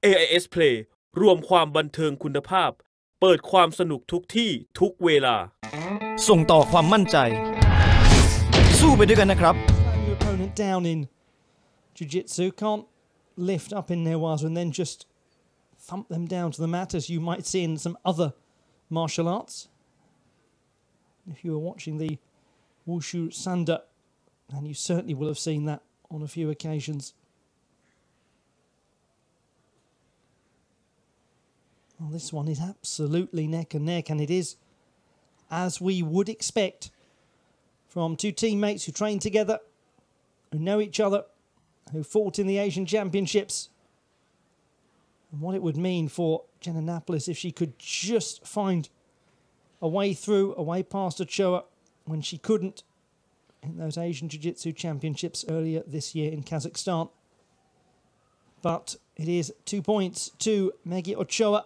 AIS Play รวมความบันเทิงคุณภาพเปิดความสนุกทุกที่ทุกเวลาส่งต่อความมั่นใจสู้ไปด้วยกันนะครับ Your opponent down in jiu-jitsu can't lift up in Newaza and then just thump them down to the mat as you might see in some other martial arts. If you were watching the Wushu Sanda, and you certainly will have seen that on a few occasions. Well, this one is absolutely neck and neck, and it is as we would expect from two teammates who train together, who know each other, who fought in the Asian Championships. And what it would mean for Jenna Napolis if she could just find a way through, a way past Ochoa when she couldn't in those Asian Jiu-Jitsu Championships earlier this year in Kazakhstan. But it is 2 points to Meggie Ochoa.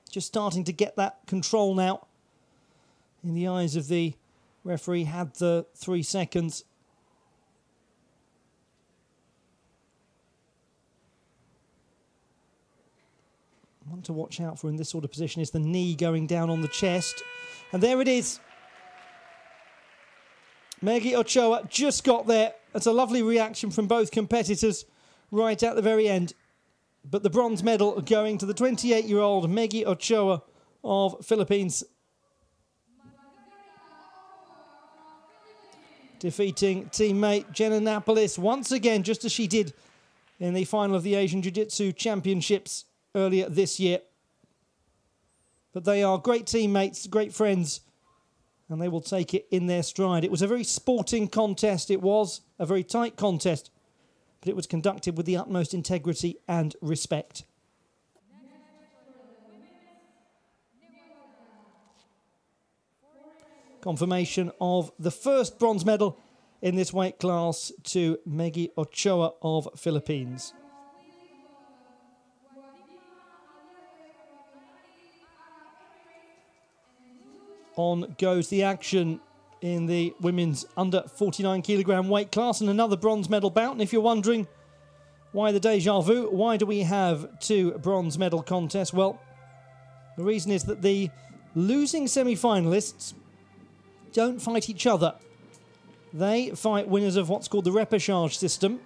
Just starting to get that control now. In the eyes of the referee, had the 3 seconds. One to watch out for in this sort of position is the knee going down on the chest. And there it is. Meggie Ochoa just got there. That's a lovely reaction from both competitors right at the very end. But the bronze medal going to the 28-year-old Meggie Ochoa of Philippines. Defeating teammate Jenna Napolis once again, just as she did in the final of the Asian Jiu-Jitsu Championships earlier this year. But they are great teammates, great friends, and they will take it in their stride. It was a very sporting contest. It was a very tight contest, but it was conducted with the utmost integrity and respect. Confirmation of the first bronze medal in this weight class to Meggie Ochoa of Philippines. On goes the action in the women's under 49 kilogram weight class and another bronze medal bout. And if you're wondering why the deja vu, why do we have 2 bronze medal contests? Well, the reason is that the losing semi-finalists don't fight each other. They fight winners of what's called the repechage system.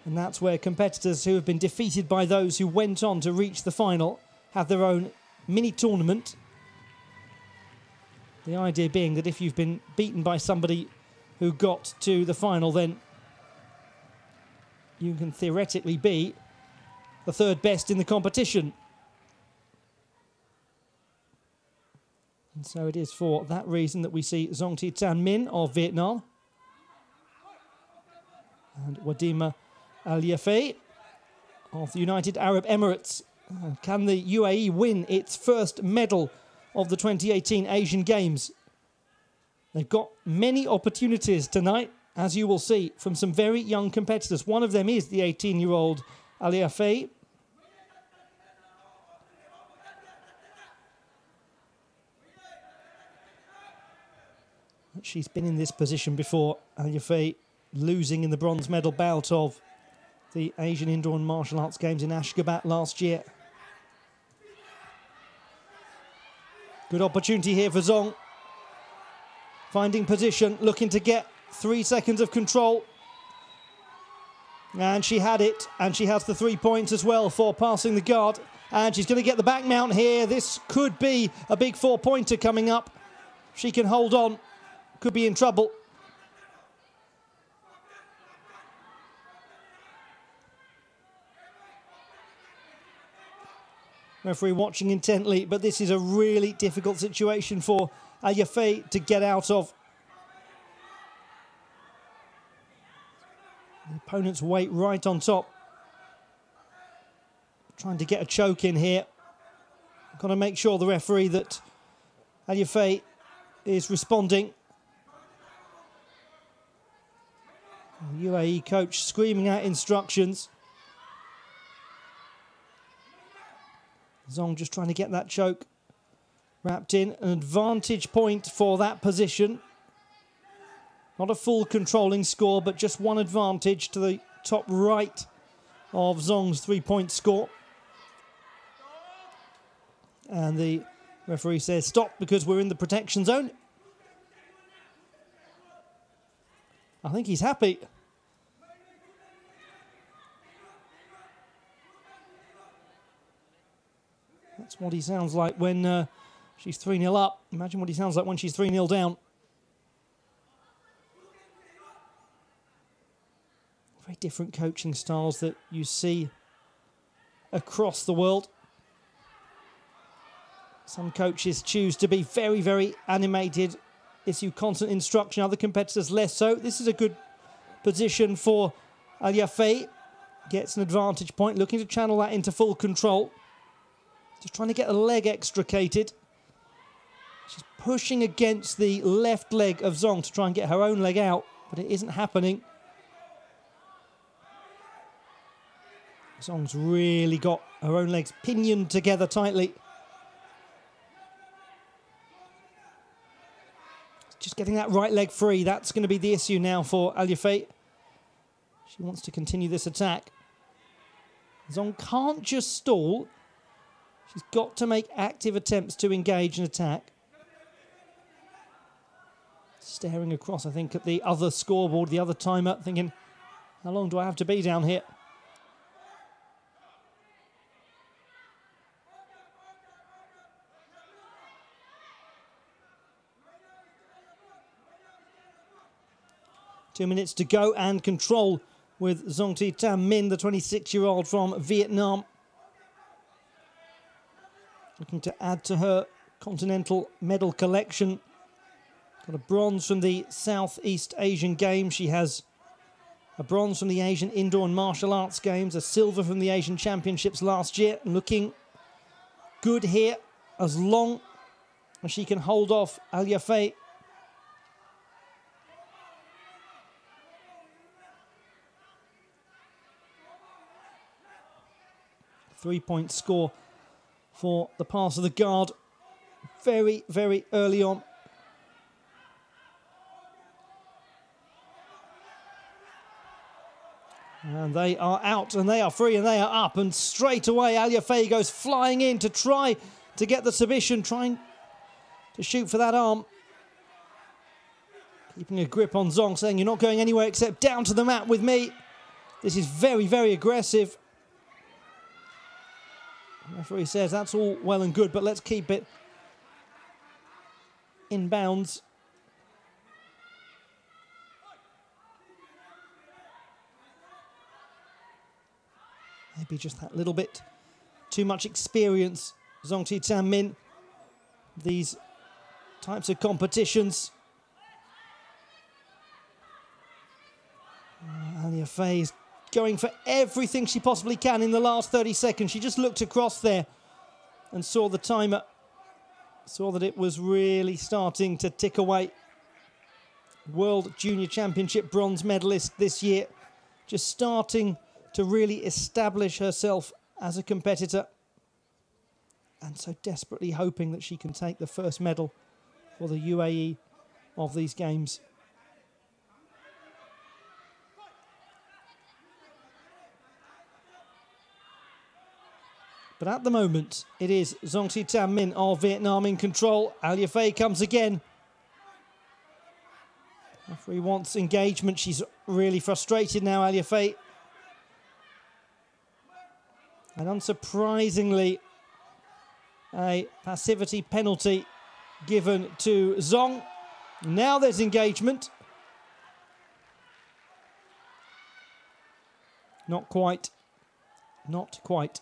And that's where competitors who have been defeated by those who went on to reach the final have their own mini-tournament. The idea being that if you've been beaten by somebody who got to the final, then you can theoretically be the 3rd best in the competition. And so it is for that reason that we see Zong Thi Tan Min of Vietnam and Wadima Al Yafei of the United Arab Emirates. Can the UAE win its first medal of the 2018 Asian Games? They've got many opportunities tonight, as you will see, from some very young competitors. One of them is the 18-year-old Ali Afei. She's been in this position before, Ali Afei, losing in the bronze medal bout of the Asian Indoor and Martial Arts Games in Ashgabat last year. Good opportunity here for Zong. Finding position, looking to get 3 seconds of control. And she had it, and she has the 3 points as well for passing the guard. And she's going to get the back mount here. This could be a big 4-pointer coming up. She can hold on, could be in trouble. Referee watching intently, but this is a really difficult situation for Al Yafei to get out of. The opponent's weight right on top. Trying to get a choke in here. Got to make sure the referee that Al Yafei is responding. The UAE coach screaming out instructions. Zong just trying to get that choke wrapped in. An advantage point for that position. Not a full controlling score, but just one advantage to the top right of Zong's three-point score. And the referee says stop because we're in the protection zone. I think he's happy. That's what he sounds like when she's 3-0 up. Imagine what he sounds like when she's 3-0 down. Very different coaching styles that you see across the world. Some coaches choose to be very, very animated, issue constant instruction. Other competitors less so. This is a good position for Al Yafei. Gets an advantage point, looking to channel that into full control. Just trying to get the leg extricated. She's pushing against the left leg of Zong to try and get her own leg out, but it isn't happening. Zong's really got her own legs pinioned together tightly. Just getting that right leg free, that's going to be the issue now for Al Yafei. She wants to continue this attack. Zong can't just stall. She's got to make active attempts to engage and attack. Staring across, I think, at the other scoreboard, the other timer, thinking, how long do I have to be down here? Two minutes to go and control with Zong Thi Tam Minh, the 26-year-old from Vietnam. Looking to add to her continental medal collection. Got a bronze from the Southeast Asian Games. She has a bronze from the Asian Indoor and Martial Arts Games, a silver from the Asian Championships last year. Looking good here, as long as she can hold off Al Yafei. Three-point score for the pass of the guard very, very early on. And they are out, and they are free, and they are up. And straight away, Al Yafei goes flying in to try to get the submission, trying to shoot for that arm. Keeping a grip on Zong, saying, you're not going anywhere except down to the mat with me. This is very, very aggressive. The referee says that's all well and good, but let's keep it in bounds. Maybe just that little bit too much experience, Zong Thi Tam Minh. These types of competitions. Al Yafei is going for everything she possibly can in the last 30 seconds. She just looked across there and saw the timer, saw that it was really starting to tick away. World Junior Championship bronze medalist this year, just starting to really establish herself as a competitor, and so desperately hoping that she can take the first medal for the UAE of these games. But at the moment, it is Zong Thi Tam Minh of Vietnam in control. Al Yafei comes again. Referee wants engagement. She's really frustrated now, Al Yafei. And unsurprisingly, a passivity penalty given to Zong. Now there's engagement. Not quite. Not quite.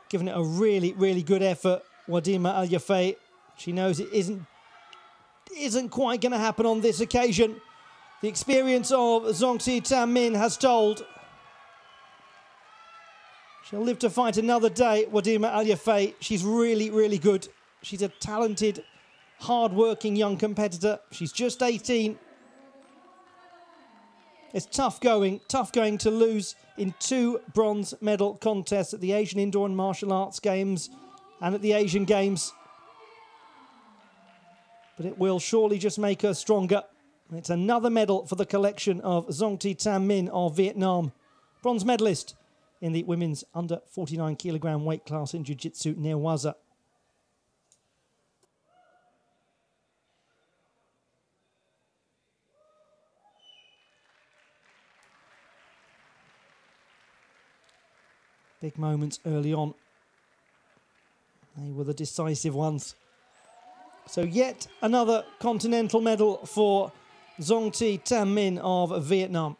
Giving it a really, really good effort, Wadima Al Yafei. She knows it isn't quite going to happen on this occasion. The experience of Zong Thi Tam Minh has told. She'll live to fight another day, Wadima Al Yafei. She's really, really good. She's a talented, hard-working young competitor. She's just 18. It's tough going to lose in 2 bronze medal contests at the Asian Indoor and Martial Arts Games and at the Asian Games. but it will surely just make her stronger. It's another medal for the collection of Zongti Tam Min of Vietnam, bronze medalist in the women's under 49 kilogram weight class in Jiu-Jitsu Newaza. Big moments early on. They were the decisive ones. So yet another continental medal for Zongti Tam Min of Vietnam.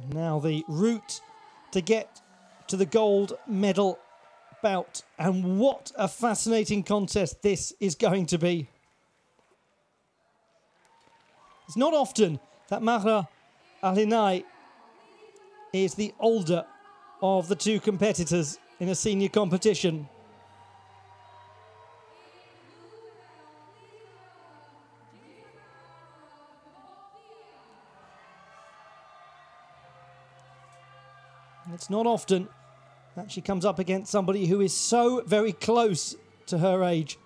And now the route to get to the gold medal bout. And what a fascinating contest this is going to be. It's not often that Mahra Al-Hinai is the older of the two competitors in a senior competition. It's not often that she comes up against somebody who is so very close to her age.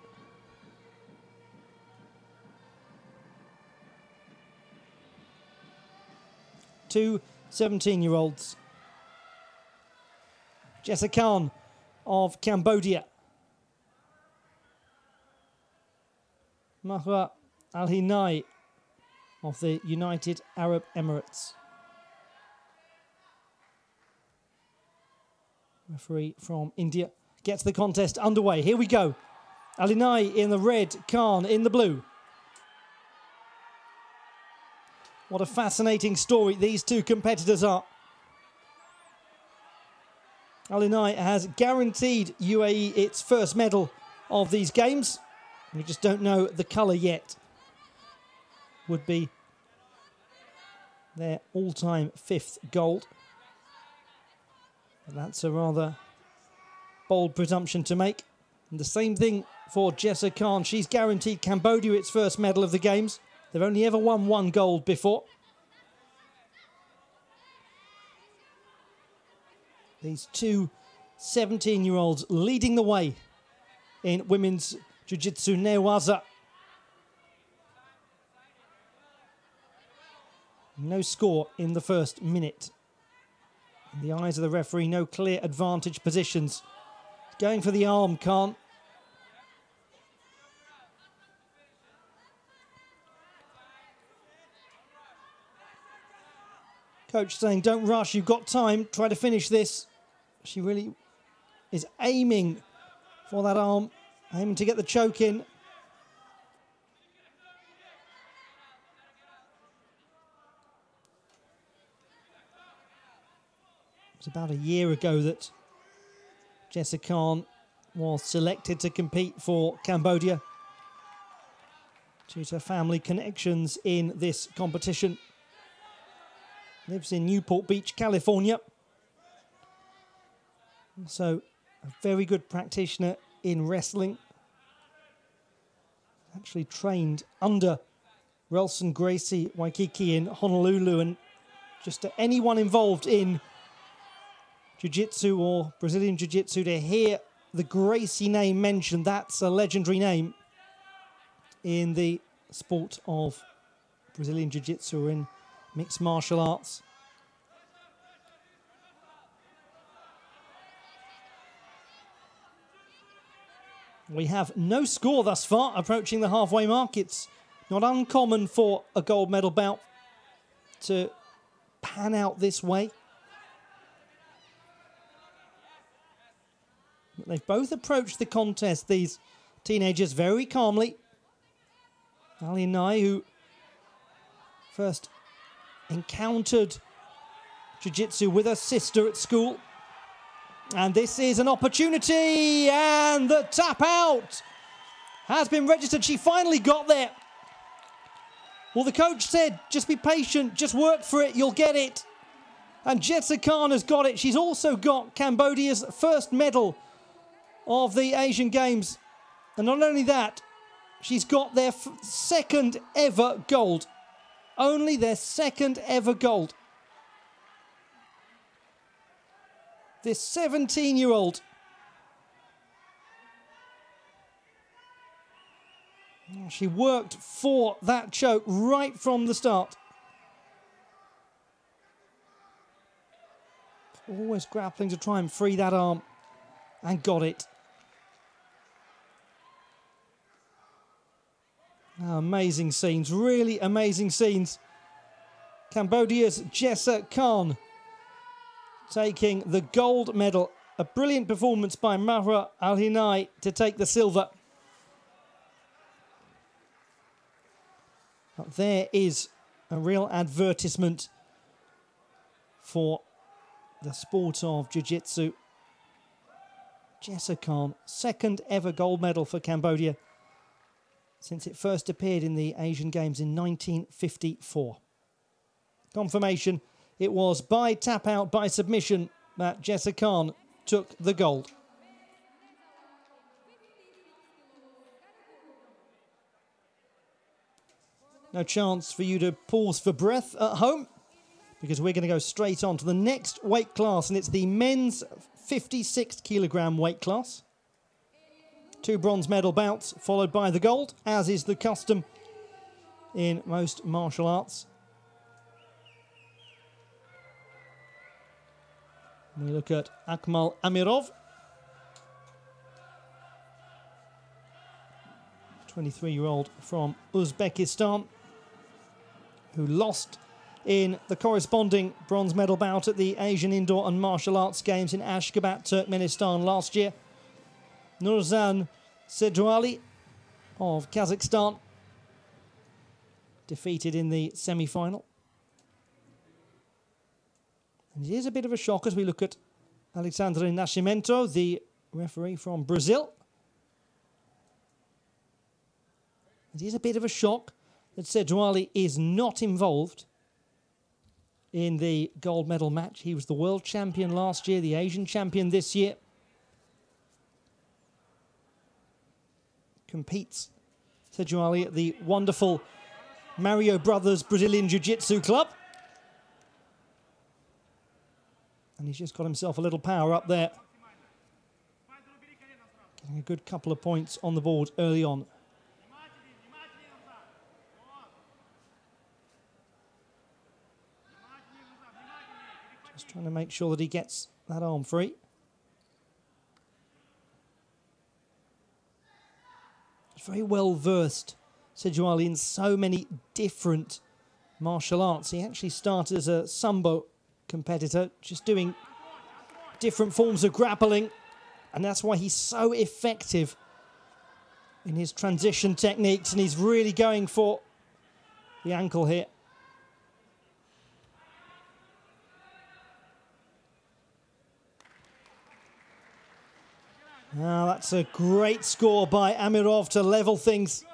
Two 17-year-olds. Jessa Khan of Cambodia. Mahra Al-Hinai of the United Arab Emirates. Referee from India gets the contest underway. Here we go. Al-Hinai in the red, Khan in the blue. What a fascinating story these two competitors are. Al-Hinai has guaranteed UAE its first medal of these games. We just don't know the colour yet. Would be their all-time fifth gold. But that's a rather bold presumption to make. And the same thing for Jessa Khan. She's guaranteed Cambodia its first medal of the games. They've only ever won one gold before. These two 17-year-olds leading the way in women's Jiu-Jitsu Newaza. No score in the first minute. In the eyes of the referee, no clear advantage positions. Going for the arm, Khan. Coach saying, don't rush, you've got time, try to finish this. She really is aiming for that arm, aiming to get the choke in. It was about a year ago that Jessa Khan was selected to compete for Cambodia due to family connections in this competition. Lives in Newport Beach, California. So, a very good practitioner in wrestling. Actually trained under Relson Gracie Waikiki in Honolulu, and just to anyone involved in Jiu-Jitsu or Brazilian Jiu-Jitsu to hear the Gracie name mentioned, that's a legendary name in the sport of Brazilian Jiu-Jitsu or in mixed martial arts. We have no score thus far, approaching the halfway mark. It's not uncommon for a gold medal bout to pan out this way. But they've both approached the contest, these teenagers, very calmly. Al-Hinai, who first encountered Jiu-Jitsu with her sister at school. And this is an opportunity, and the tap out has been registered. She finally got there. Well, the coach said, just be patient, just work for it, you'll get it. And Jessa Khan has got it. She's also got Cambodia's first medal of the Asian Games. And not only that, she's got their second ever gold. Only their second ever gold. this 17-year-old. She worked for that choke right from the start. Always grappling to try and free that arm, and got it. Amazing scenes, really amazing scenes. Cambodia's Jessa Khan taking the gold medal. A brilliant performance by Mahra Al-Hinai to take the silver. But there is a real advertisement for the sport of jiu-jitsu. Jessa Khan, second ever gold medal for Cambodia since it first appeared in the Asian Games in 1954. Confirmation, it was by tap out, by submission, that Jessa Khan took the gold. No chance for you to pause for breath at home, because we're going to go straight on to the next weight class, and it's the men's 56 kilogram weight class. 2 bronze medal bouts followed by the gold, as is the custom in most martial arts. We look at Akmal Amirov, 23-year-old from Uzbekistan, who lost in the corresponding bronze medal bout at the Asian Indoor and Martial Arts Games in Ashgabat, Turkmenistan last year. Nurzan Sedouali of Kazakhstan defeated in the semi-final. And it is a bit of a shock as we look at Alexandre Nascimento, the referee from Brazil. It is a bit of a shock that Sedouali is not involved in the gold medal match. He was the world champion last year, the Asian champion this year. Competes, Sedouali, at the wonderful Mario Brothers Brazilian Jiu-Jitsu Club. And he's just got himself a little power up there. Getting a good couple of points on the board early on. Just trying to make sure that he gets that arm free. He's very well versed, Sedouali, in so many different martial arts. He actually started as a Sambo competitor, just doing different forms of grappling, and that's why he's so effective in his transition techniques, and he's really going for the ankle here. Now that's a great score by Amirov to level things.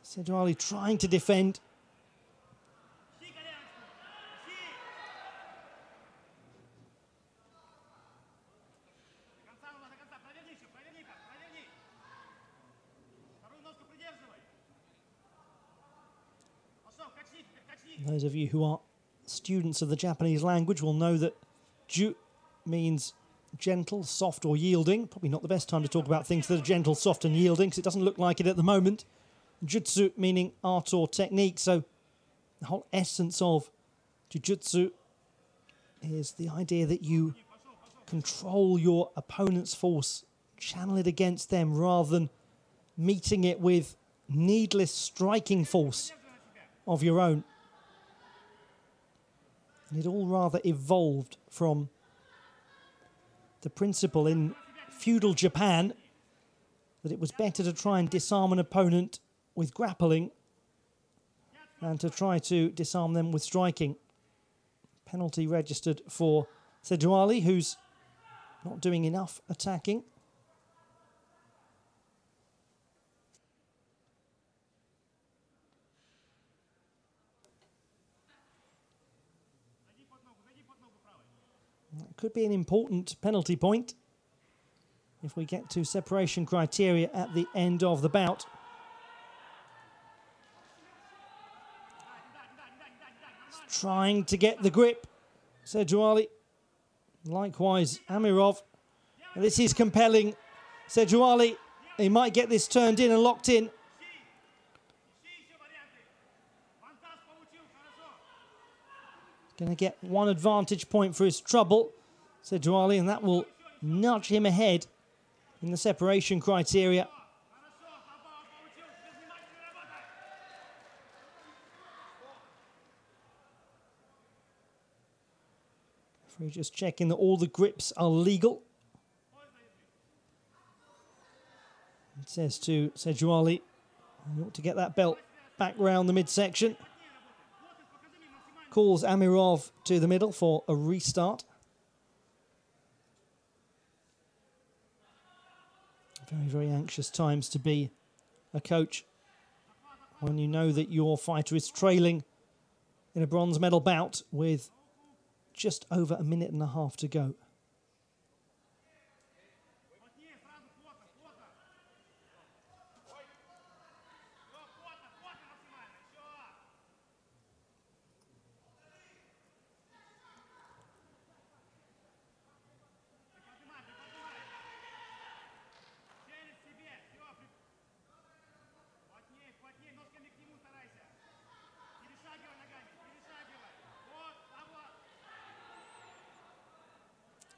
Sedouali trying to defend. Those of you who are students of the Japanese language will know that ju means gentle, soft or yielding. Probably not the best time to talk about things that are gentle, soft and yielding, because it doesn't look like it at the moment. Jutsu meaning art or technique, so the whole essence of Jiu-Jitsu is the idea that you control your opponent's force, channel it against them rather than meeting it with needless striking force of your own. And it all rather evolved from the principle in feudal Japan that it was better to try and disarm an opponent with grappling than to try to disarm them with striking. Penalty registered for Sedouali, who's not doing enough attacking. That could be an important penalty point if we get to separation criteria at the end of the bout. He's trying to get the grip, Sedouali. Likewise, Amirov. This is compelling. Sejuali, he might get this turned in and locked in. Going to get one advantage point for his trouble, Sejuali, and that will nudge him ahead in the separation criteria. We're just checking that all the grips are legal. It says to Sejuali, you ought to get that belt back round the midsection. Calls Amirov to the middle for a restart. Very, very anxious times to be a coach when you know that your fighter is trailing in a bronze medal bout with just over a minute and a half to go.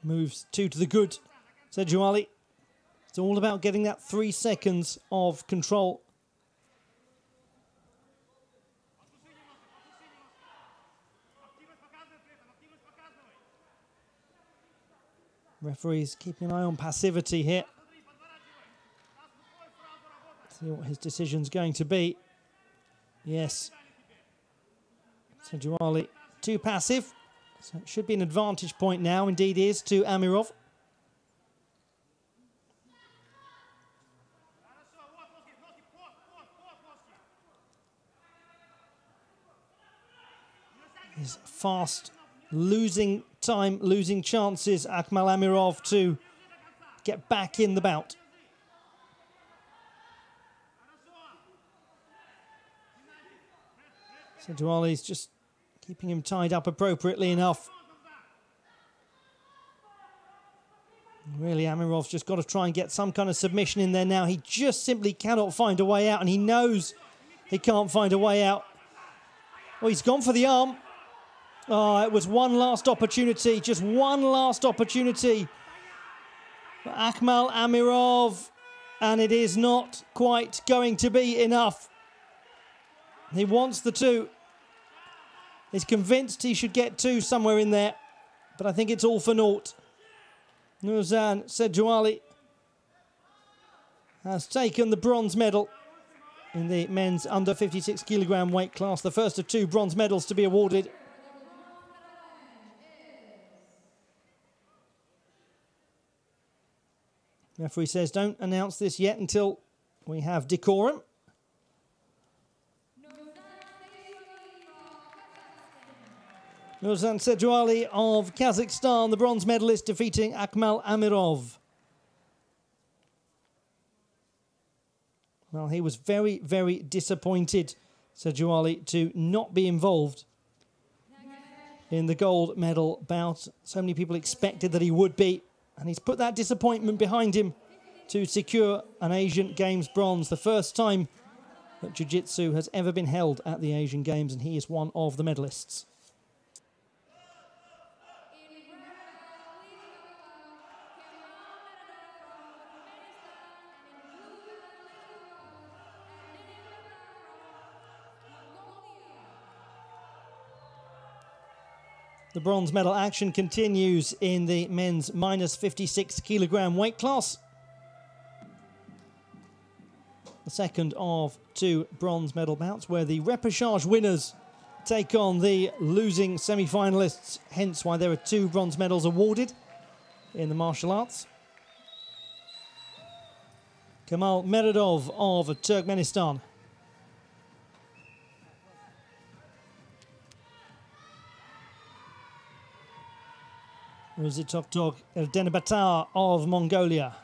Moves two to the good, Sejuali. It's all about getting that 3 seconds of control. Referee's keeping an eye on passivity here. See what his decision's going to be. Yes. Sejuali too passive. So it should be an advantage point now, indeed is, to Amirov. He's fast, losing time, losing chances, Akmal Amirov, to get back in the bout. Sejuali's just keeping him tied up appropriately enough. Really, Amirov's just got to try and get some kind of submission in there now. He just simply cannot find a way out, and he knows he can't find a way out. Oh, he's gone for the arm. Oh, it was one last opportunity, just one last opportunity for Akmal Amirov, and it is not quite going to be enough. He wants the two. He's convinced he should get two somewhere in there, but I think it's all for naught. Nuzhan Sejuali has taken the bronze medal in the men's under 56 kilogram weight class, the first of 2 bronze medals to be awarded. Referee says don't announce this yet until we have decorum. Nuzhan Sejuali of Kazakhstan, the bronze medalist, defeating Akmal Amirov. Well, he was very, very disappointed, Sejuali, to not be involved in the gold medal bout. So many people expected that he would be, and he's put that disappointment behind him to secure an Asian Games bronze, the first time that Jiu-Jitsu has ever been held at the Asian Games, and he is one of the medalists. The bronze medal action continues in the men's minus 56 kilogram weight class. The second of 2 bronze medal bouts where the repechage winners take on the losing semi-finalists, hence why there are 2 bronze medals awarded in the martial arts. Kamal Meredov of Turkmenistan. Rizitoktok Erdenebatar of Mongolia.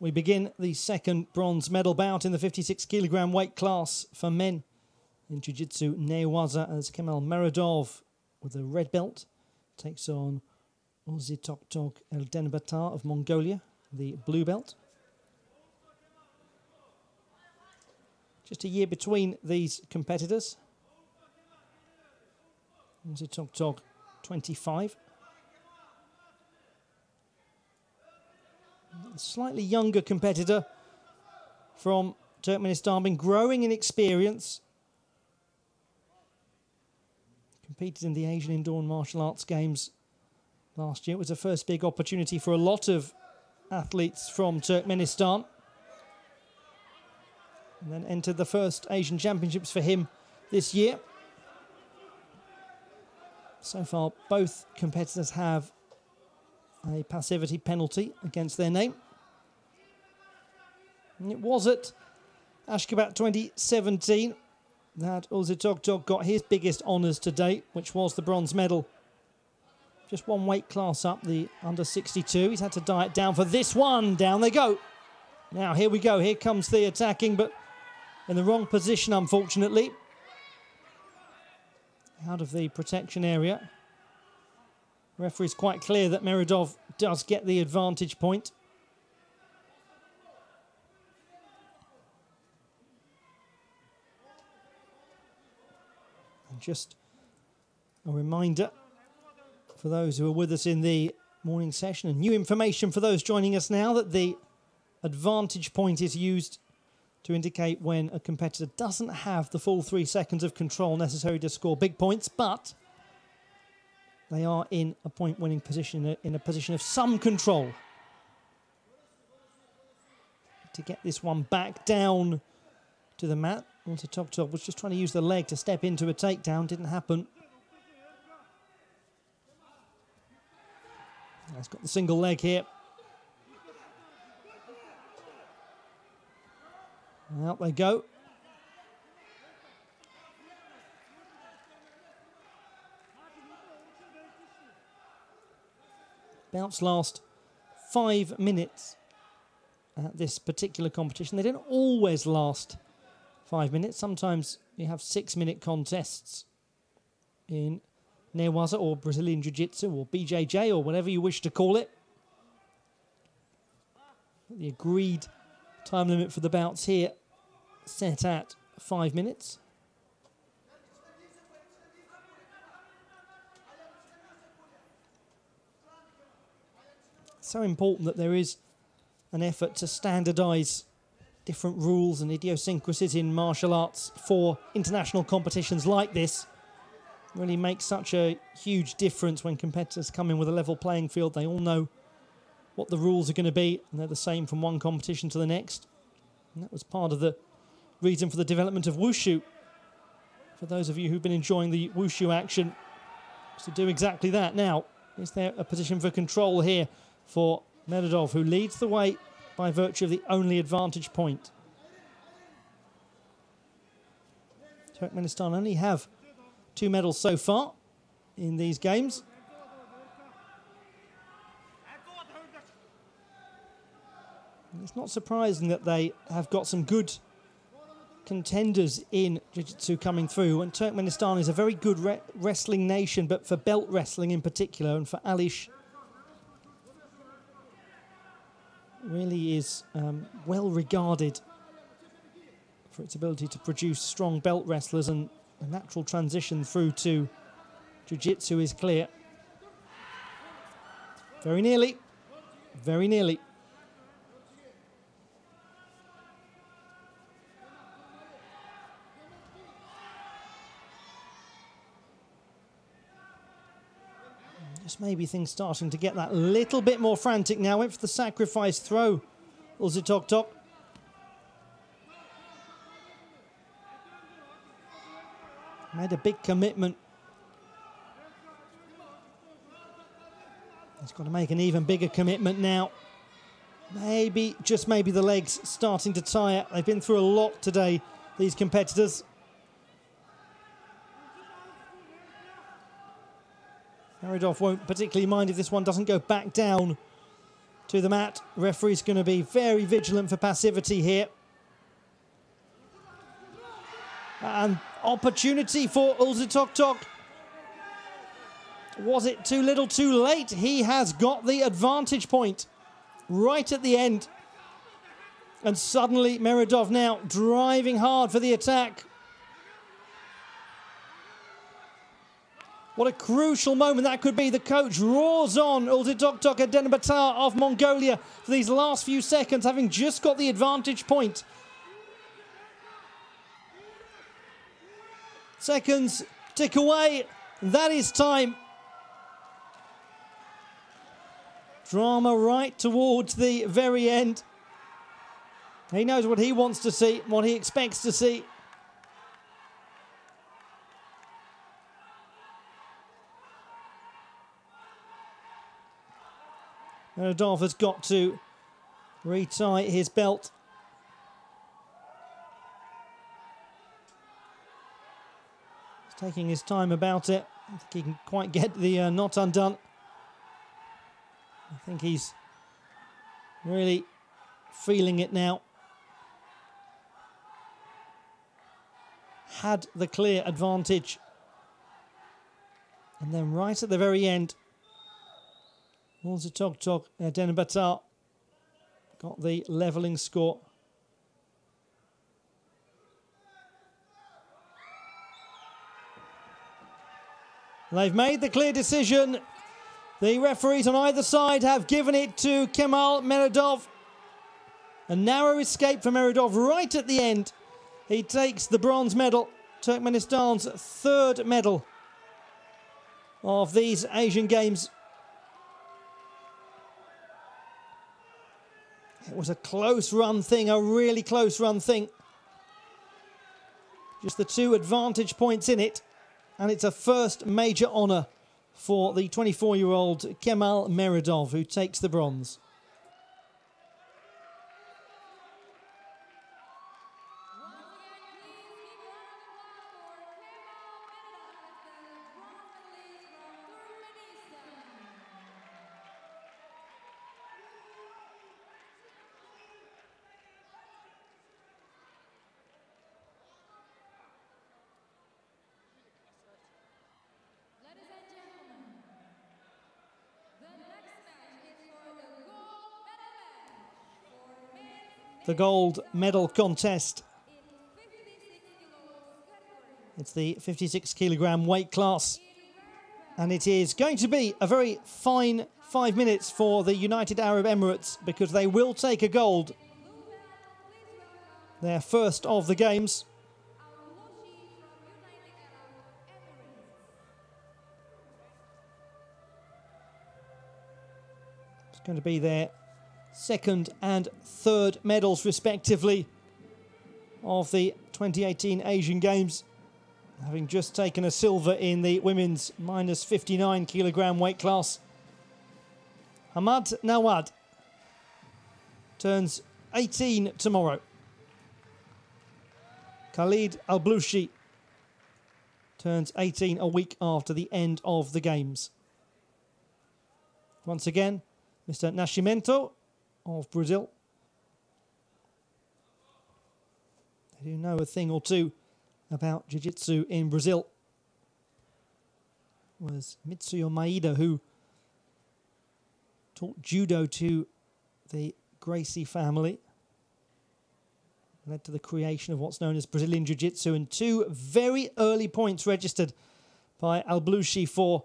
we begin the second bronze medal bout in the 56 kilogram weight class for men in Jiu-Jitsu Newaza, as Kemal Meredov with the red belt takes on Ozitoktok Eldenbatar of Mongolia, the blue belt. Just a year between these competitors. Ozitoktok 25. A slightly younger competitor from Turkmenistan, been growing in experience. Competed in the Asian Indoor and Martial Arts Games last year. It was the first big opportunity for a lot of athletes from Turkmenistan. And then entered the first Asian Championships for him this year. So far, both competitors have a passivity penalty against their name. And it was at Ashgabat 2017 that Ozitoktok got his biggest honours to date, which was the bronze medal. Just one weight class up, the under 62. He's had to diet down for this one. Down they go. Now, here we go. Here comes the attacking, but in the wrong position, unfortunately. Out of the protection area. The referee's quite clear that Meredov does get the advantage point. And just a reminder for those who are with us in the morning session, and new information for those joining us now, that the advantage point is used to indicate when a competitor doesn't have the full 3 seconds of control necessary to score big points, but they are in a point-winning position, in a position of some control. To get this one back down to the mat. Ozitoktok was just trying to use the leg to step into a takedown. Didn't happen. He's got the single leg here. Out they go. Bouts last 5 minutes at this particular competition. They don't always last 5 minutes. Sometimes you have 6-minute contests in Newaza or Brazilian Jiu-Jitsu or BJJ or whatever you wish to call it. The agreed time limit for the bouts here set at 5 minutes. So important that there is an effort to standardise different rules and idiosyncrasies in martial arts for international competitions like this. Really makes such a huge difference when competitors come in with a level playing field. They all know what the rules are going to be, and they're the same from one competition to the next. And that was part of the reason for the development of Wushu. For those of you who've been enjoying the Wushu action, to do exactly that. Now, is there a position for control here for Meredov, who leads the way by virtue of the only advantage point? Turkmenistan only have 2 medals so far in these games. And it's not surprising that they have got some good contenders in Jiu-Jitsu coming through. And Turkmenistan is a very good wrestling nation, but for belt wrestling in particular, and for Alish really is well regarded for its ability to produce strong belt wrestlers, and a natural transition through to Jiu-Jitsu is clear. Very nearly, very nearly. Just maybe things starting to get that little bit more frantic now. Went for the sacrifice throw, Ozitoktok. Made a big commitment. He's got to make an even bigger commitment now. Maybe, just maybe, the legs starting to tire. They've been through a lot today, these competitors. Meredov won't particularly mind if this one doesn't go back down to the mat. Referee's going to be very vigilant for passivity here. And opportunity for Ulzitoktok. Was it too little too late? He has got the advantage point right at the end. And suddenly Meredov now driving hard for the attack. What a crucial moment that could be. The coach roars on Ulzitoktok Adenabatar of Mongolia for these last few seconds, having just got the advantage point. Seconds tick away. That is time. Drama right towards the very end. He knows what he wants to see, what he expects to see. Meredov has got to retie his belt. He's taking his time about it. I think he can quite get the knot undone. I think he's really feeling it now. Had the clear advantage. And then right at the very end, Ulzitoktok Adenabatar got the levelling score. They've made the clear decision. The referees on either side have given it to Kemal Meredov. A narrow escape for Meredov right at the end. He takes the bronze medal, Turkmenistan's third medal of these Asian Games. It was a close run thing, a really close run thing. Just the two advantage points in it, and it's a first major honour for the 24-year-old Kemal Meredov, who takes the bronze. The gold medal contest. It's the 56 kilogram weight class. And it is going to be a very fine 5 minutes for the United Arab Emirates, because they will take a gold. Their first of the Games. It's going to be their second and third medals respectively of the 2018 Asian Games, having just taken a silver in the women's minus 59 kilogram weight class. Hamad Nawad turns 18 tomorrow. Khalid Al-Blushi turns 18 a week after the end of the Games. Once again, Mr. Nascimento of Brazil. They do know a thing or two about jiu-jitsu in Brazil. It was Mitsuyo Maeda who taught judo to the Gracie family. Led to the creation of what's known as Brazilian Jiu-Jitsu, and two very early points registered by Al-Blushi for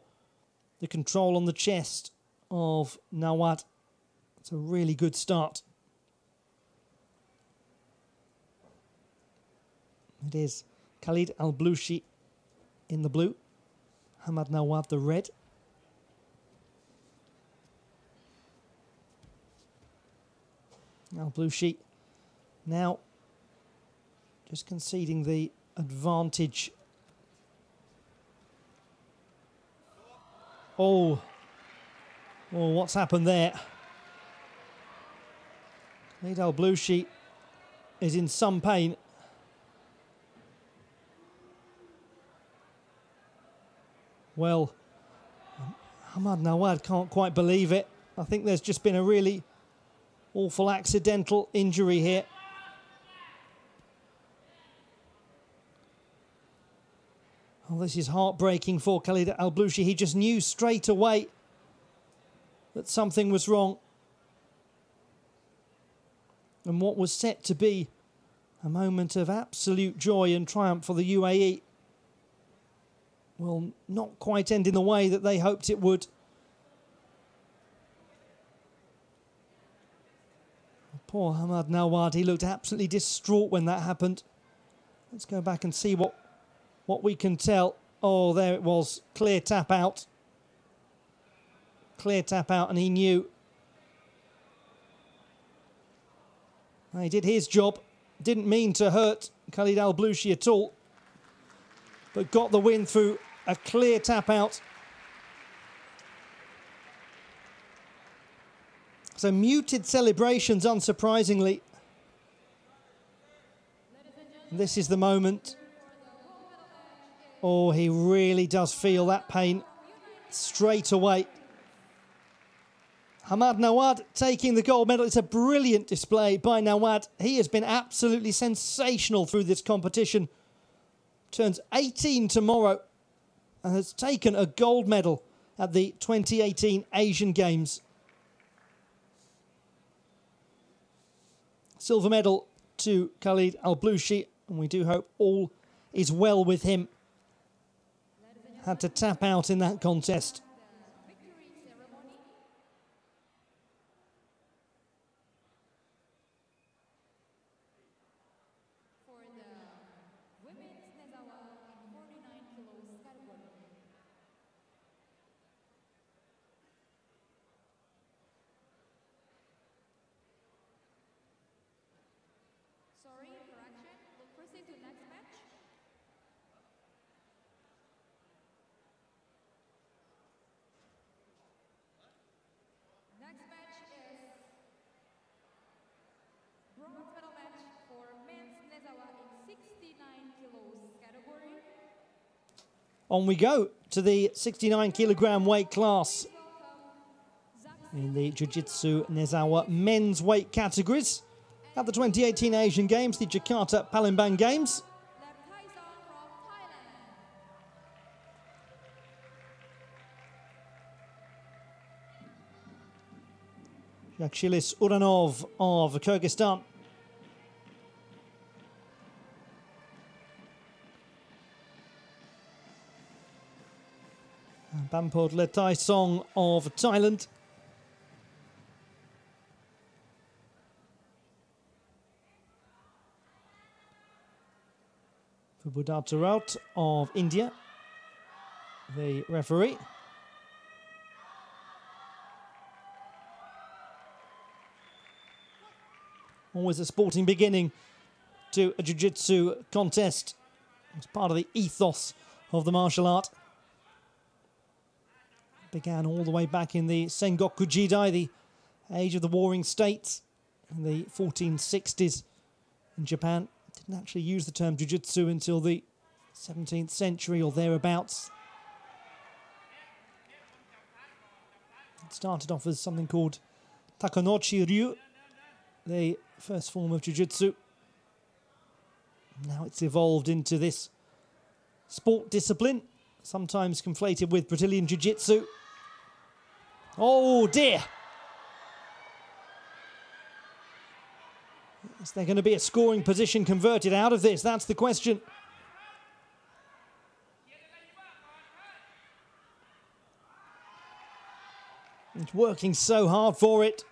the control on the chest of Nawad. It's a really good start. It is Khalid Al-Blushi in the blue, Hamad Nawad the red. Al-Blushi now just conceding the advantage. Oh, what's happened there? Khalid Al-Blushi is in some pain. Well, Hamad Nawad can't quite believe it. I think there's just been a really awful accidental injury here. Oh, this is heartbreaking for Khalid Al-Blushi. He just knew straight away that something was wrong. And what was set to be a moment of absolute joy and triumph for the UAE will not quite end in the way that they hoped it would. Poor Hamad Nawad, he looked absolutely distraught when that happened. Let's go back and see what we can tell. Oh, there it was. Clear tap out. Clear tap out, and he knew. He did his job. Didn't mean to hurt Khalid Al-Blushi at all, but got the win through a clear tap out. So muted celebrations, unsurprisingly. This is the moment. Oh, he really does feel that pain straight away. Hamad Nawad taking the gold medal. It's a brilliant display by Nawad. He has been absolutely sensational through this competition. Turns 18 tomorrow and has taken a gold medal at the 2018 Asian Games. Silver medal to Khalid Al-Blushi, and we do hope all is well with him. Had to tap out in that contest. Sorry, correction. We'll proceed to next match. Next match is bronze medal match for men's Nezawa in 69 kilos category. On we go to the 69 kilogram weight class in the Jiu-Jitsu Nezawa men's weight categories at the 2018 Asian Games, the Jakarta Palembang Games. Yakshilis Uranov of Kyrgyzstan. And Bampod Letai Song of Thailand. Buddha Raut of India, the referee. Always a sporting beginning to a jiu-jitsu contest. It's part of the ethos of the martial art. Began all the way back in the Sengoku Jidai, the age of the warring states, in the 1460s in Japan. Didn't actually use the term jiu-jitsu until the 17th century or thereabouts. It started off as something called Takanochi Ryu, the first form of jiu-jitsu. Now it's evolved into this sport discipline, sometimes conflated with Brazilian jiu-jitsu. Oh dear! Is there going to be a scoring position converted out of this? That's the question. He's working so hard for it.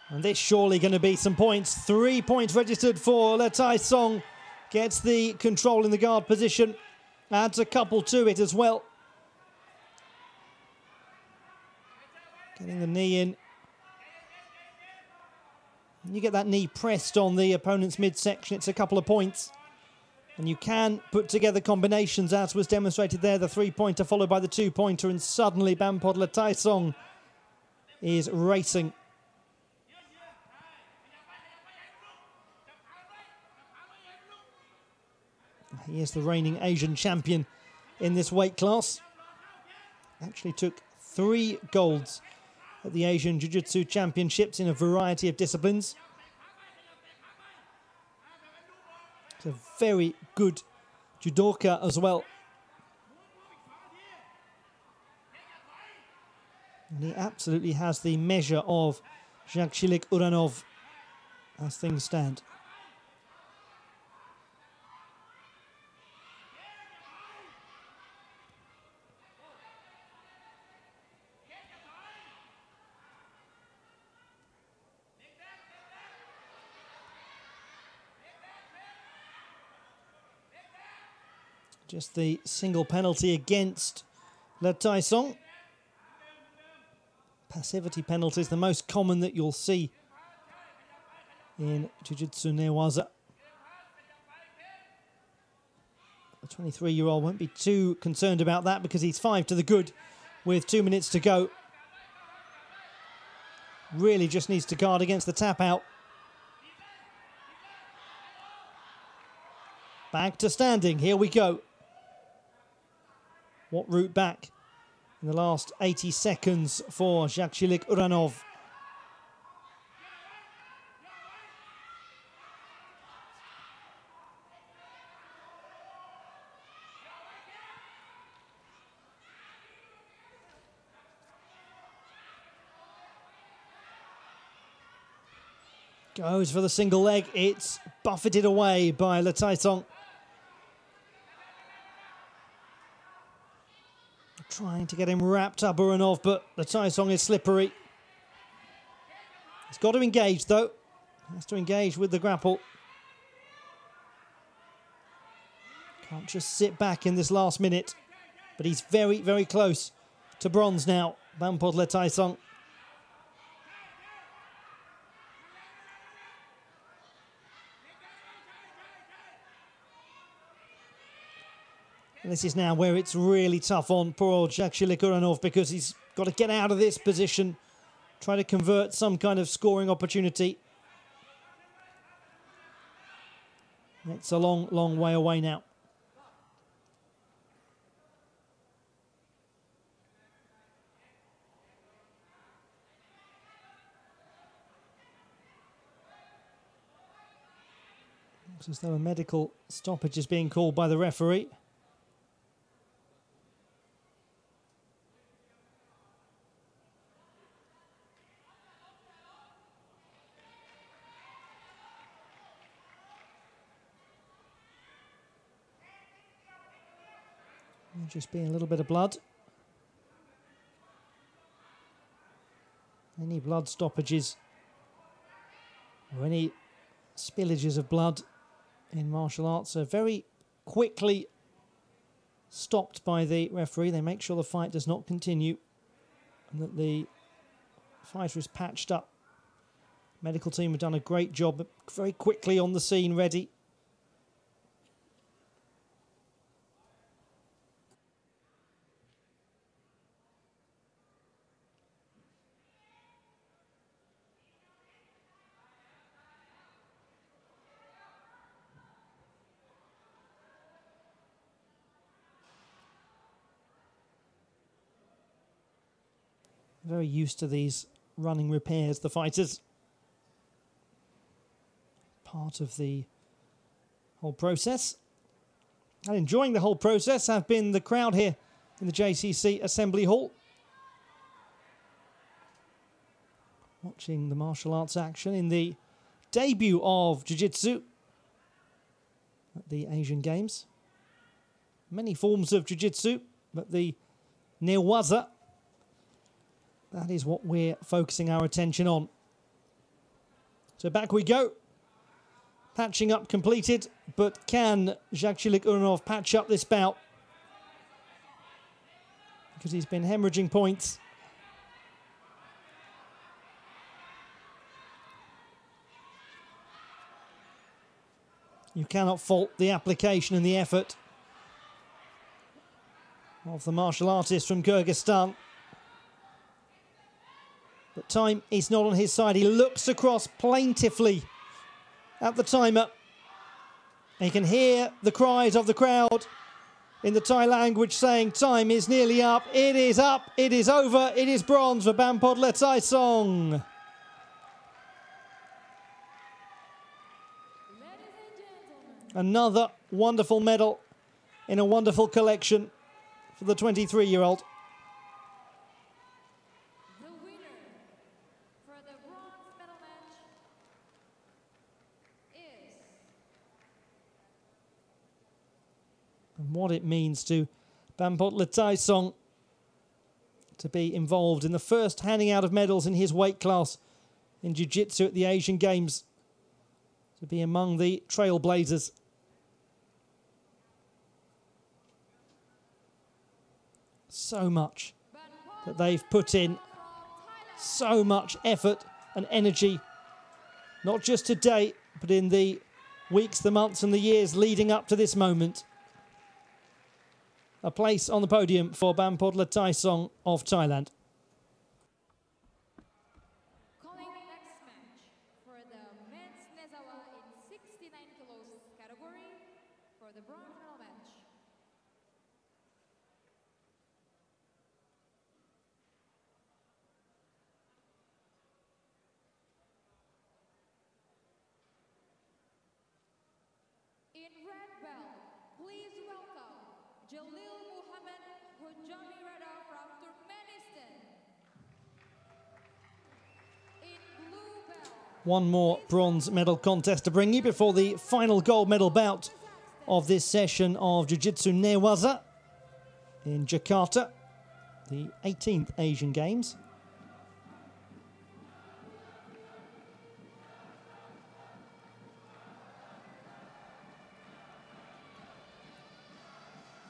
And this surely going to be some points. 3 points registered for Letai Song. Gets the control in the guard position. Adds a couple to it as well. Getting the knee in. You get that knee pressed on the opponent's midsection, it's a couple of points. And you can put together combinations, as was demonstrated there, the three-pointer followed by the two-pointer, and suddenly Bampod Lataisong is racing. He is the reigning Asian champion in this weight class. Actually took 3 golds at the Asian Jiu-Jitsu Championships in a variety of disciplines. He's a very good judoka as well. And he absolutely has the measure of Jakshilik Uranov as things stand. Just the single penalty against Lataisong. Passivity penalties, the most common that you'll see in Jiu-Jitsu Newaza. The 23-year-old won't be too concerned about that because he's 5 to the good with 2 minutes to go. Really just needs to guard against the tap out. Back to standing, here we go. What route back in the last 80 seconds for Jakshilik Uranov? Goes for the single leg. It's buffeted away by Lataisong. Trying to get him wrapped up, Uranov, but Lataisong is slippery. He's got to engage, though. He has to engage with the grapple. Can't just sit back in this last minute. But he's very, very close to bronze now, Bampod Lataisong. And this is now where it's really tough on poor old Jakshilik Uranov because he's got to get out of this position, try to convert some kind of scoring opportunity. It's a long, long way away now. Looks as though a medical stoppage is being called by the referee. Just being a little bit of blood. Any blood stoppages or any spillages of blood in martial arts are very quickly stopped by the referee. They make sure the fight does not continue and that the fighter is patched up. Medical team have done a great job, very quickly on the scene, ready. Very used to these running repairs, the fighters. Part of the whole process. And enjoying the whole process have been the crowd here in the JCC Assembly Hall. Watching the martial arts action in the debut of Jiu-Jitsu at the Asian Games. Many forms of Jiu-Jitsu, but the Newaza, that is what we're focusing our attention on. So back we go. Patching up completed, but can Jakshilik Uranov patch up this bout? Because he's been hemorrhaging points. You cannot fault the application and the effort of the martial artist from Kyrgyzstan. But time is not on his side. He looks across plaintively at the timer. He can hear the cries of the crowd in the Thai language saying time is nearly up. It is up. It is over. It is bronze for Bampod Letaisong. Another wonderful medal in a wonderful collection for the 23-year-old. The winner for the bronze medal match is... And what it means to Bampod Letaisong to be involved in the first handing out of medals in his weight class in Jiu-Jitsu at the Asian Games, to be among the trailblazers. So much that they've put in, so much effort and energy, not just today, but in the weeks, the months and the years leading up to this moment. A place on the podium for Bampod Letaisong of Thailand. Calling next match for the men's Nezawa in 69 kilos category for the bronze medal match. In red belt, please welcome Jalil Muhammad Hojami Rada from Turkmenistan. In blue belt, One more bronze medal contest to bring you before the final gold medal bout of this session of Jiu-Jitsu Newaza in Jakarta, the 18th Asian Games.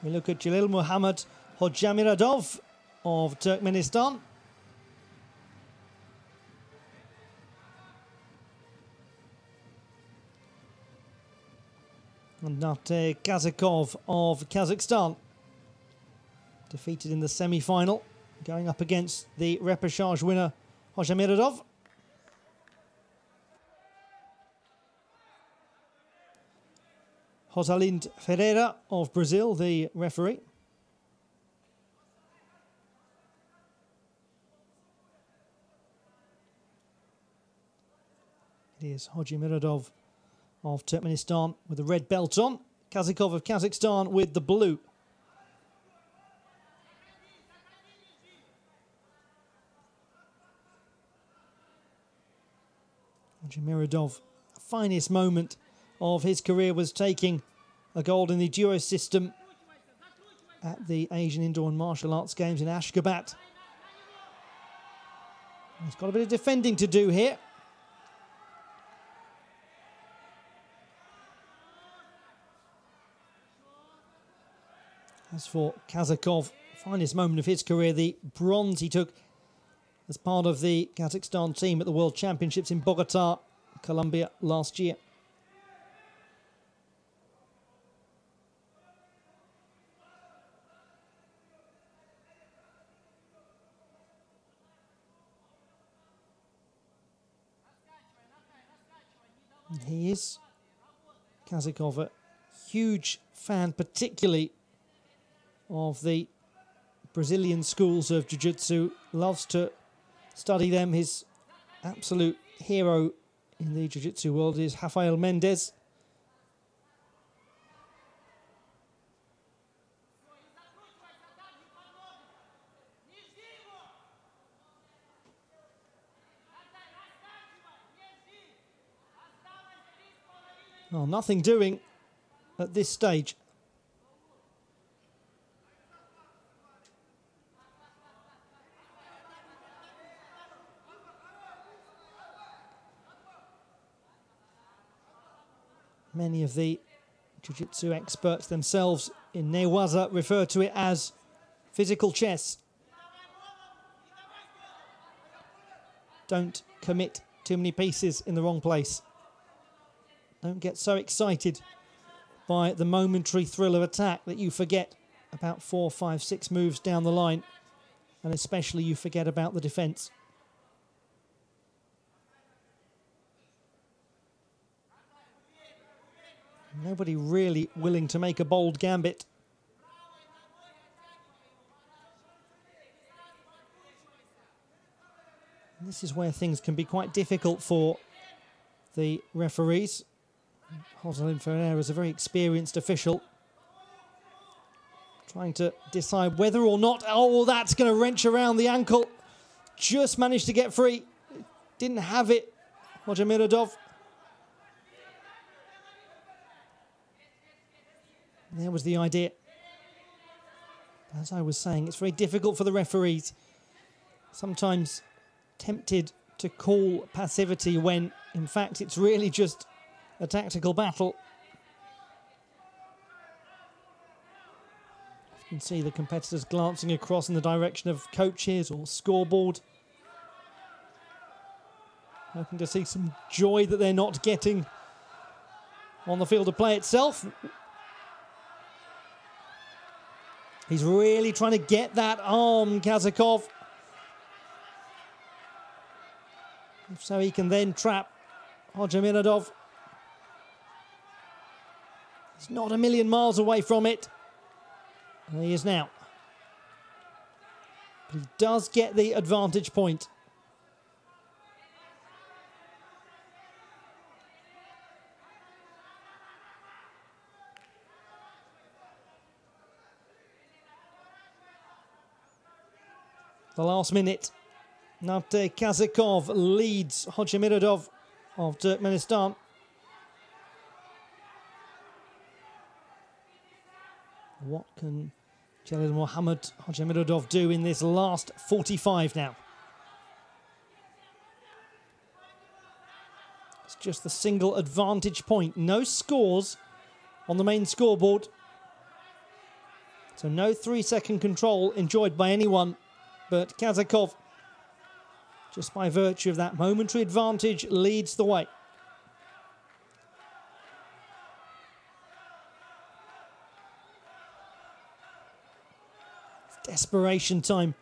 We look at Jalil Muhammad Hojamiradov of Turkmenistan. And Nate Kazakov of Kazakhstan, defeated in the semi-final, going up against the repechage winner Hojamiradov. Rosalind Ferreira of Brazil, the referee. It is Hojamiradov of Turkmenistan with the red belt on. Kazakov of Kazakhstan with the blue. Hojamiradov, finest moment of his career was taking a gold in the duo system at the Asian Indoor and Martial Arts Games in Ashgabat. He's got a bit of defending to do here. As for Kazakov, finest moment of his career, the bronze he took as part of the Kazakhstan team at the World Championships in Bogota, Colombia last year. And he is, Kazakov, a huge fan, particularly of the Brazilian schools of Jiu-Jitsu, loves to study them. His absolute hero in the Jiu-Jitsu world is Rafael Mendes. Well, nothing doing at this stage. Many of the Jiu-Jitsu experts themselves in Newaza refer to it as physical chess. Don't commit too many pieces in the wrong place. Don't get so excited by the momentary thrill of attack that you forget about 4, 5, 6 moves down the line, and especially you forget about the defence. Nobody really willing to make a bold gambit. And this is where things can be quite difficult for the referees. Rosalind Ferreira is a very experienced official, trying to decide whether or not... Oh, that's going to wrench around the ankle. Just managed to get free. Didn't have it, Hojimiradov. There was the idea. As I was saying, it's very difficult for the referees. Sometimes tempted to call passivity when, in fact, it's really just a tactical battle. You can see the competitors glancing across in the direction of coaches or scoreboard, hoping to see some joy that they're not getting on the field of play itself. He's really trying to get that arm, Kazakov. If so, he can then trap Hojimiradov. He's not a million miles away from it. And he is now. But he does get the advantage point. The last minute. Nate Kazakov leads Hojimiradov of Turkmenistan. What can Jalil Mohammed Hojimiradov do in this last 45 now? It's just the single advantage point. No scores on the main scoreboard. So no 3-second control enjoyed by anyone but Kazakov, just by virtue of that momentary advantage, leads the way. It's desperation time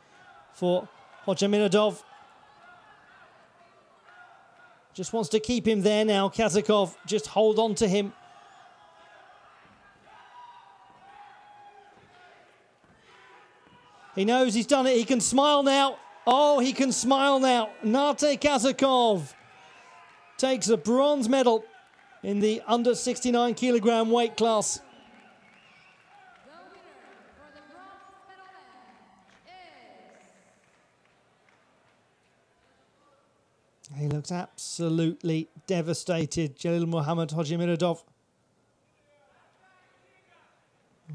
for Hojimiradov. Just wants to keep him there now, Kazakov. Just hold on to him. He knows he's done it. He can smile now. Oh, he can smile now. Nate Kazakov takes a bronze medal in the under 69 kilogram weight class. The winner for the bronze medal match is... He looks absolutely devastated, Jalil Mohammed Hojimiradov.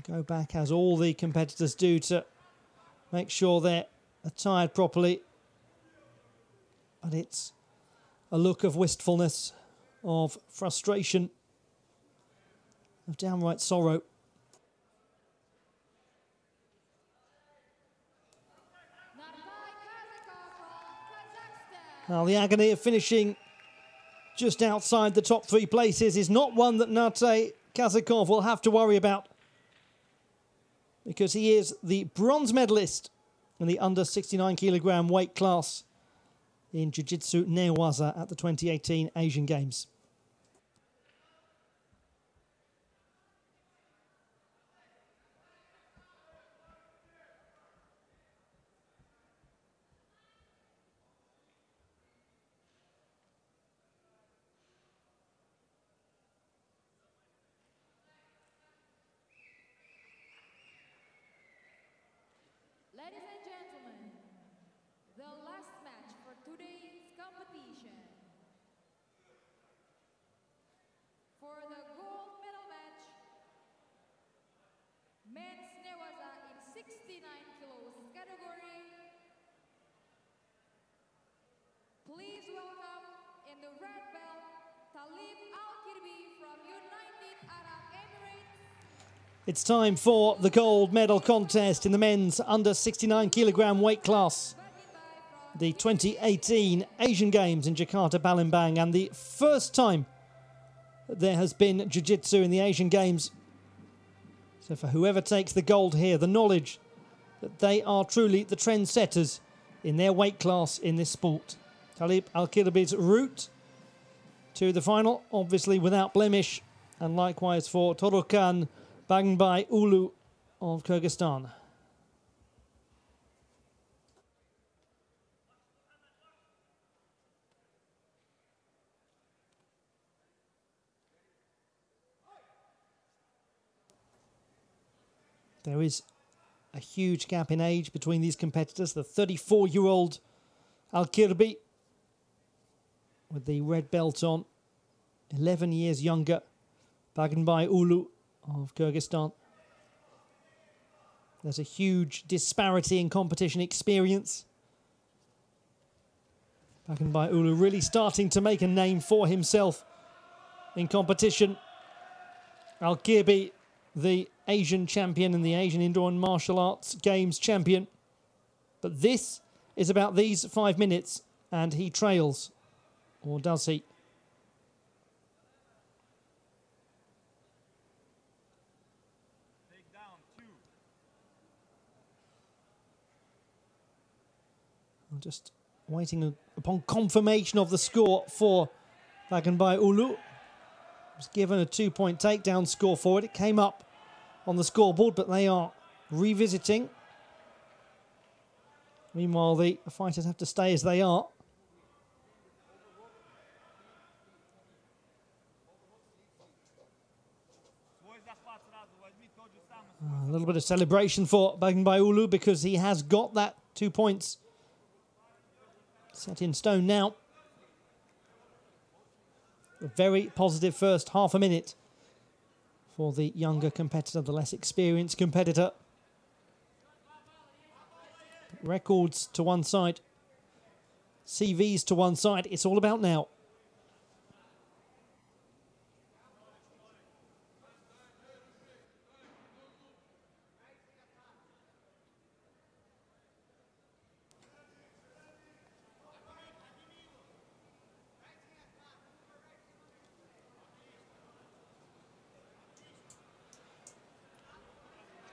Go back, as all the competitors do, to make sure they're attired properly. But it's a look of wistfulness, of frustration, of downright sorrow. Now, the agony of finishing just outside the top 3 places is not one that Nate Kazakov will have to worry about, because he is the bronze medalist in the under 69 kilogram weight class in Jiu-Jitsu Newaza at the 2018 Asian Games. Ladies and gentlemen, the last match for today's competition. For the gold medal match, men's Newaza in 69 kilos category. Please welcome in the red belt, Talib Al-Kirbi from United Arab Emirates. It's time for the gold medal contest in the men's under 69 kilogram weight class. The 2018 Asian Games in Jakarta, Palembang, and the first time there has been jiu-jitsu in the Asian Games So for whoever takes the gold here, the knowledge that they are truly the trendsetters in their weight class in this sport. Talib Al-Kirbi's route to the final, obviously without blemish, and likewise for Torokan Bagnbay Ulu of Kyrgyzstan. There is a huge gap in age between these competitors. The 34-year-old Al-Kirbi with the red belt on, 11 years younger, Bagnbay Ulu of Kyrgyzstan. There's a huge disparity in competition experience. Bagnbay Ulu really starting to make a name for himself in competition. Al-Kirbi, the Asian champion and the Asian Indoor and Martial Arts Games champion. But this is about these 5 minutes, and he trails. Or does he? I'm just waiting upon confirmation of the score for Bagnbay Ulu. Was given a 2-point takedown score for it. It came up on the scoreboard, but they are revisiting. Meanwhile, the fighters have to stay as they are. A little bit of celebration for Bagnbay Ulu because he has got that 2 points set in stone now. A very positive first half a minute for the younger competitor, the less experienced competitor. Records to one side, CVs to one side, it's all about now.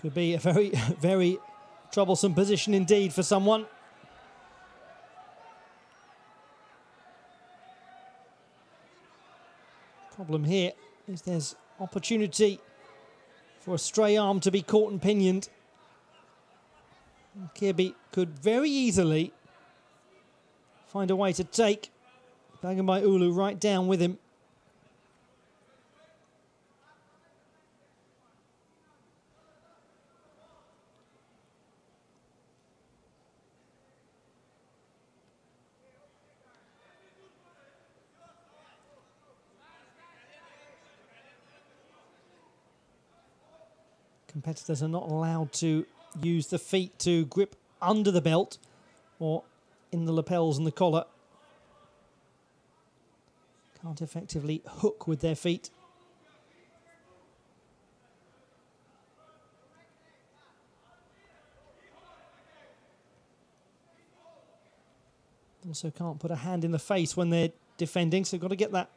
Could be a very, very troublesome position indeed for someone. Problem here is there's opportunity for a stray arm to be caught and pinioned. Kirby could very easily find a way to take Bagnbay Ulu right down with him. Competitors are not allowed to use the feet to grip under the belt or in the lapels and the collar. Can't effectively hook with their feet. Also can't put a hand in the face when they're defending, so got to get that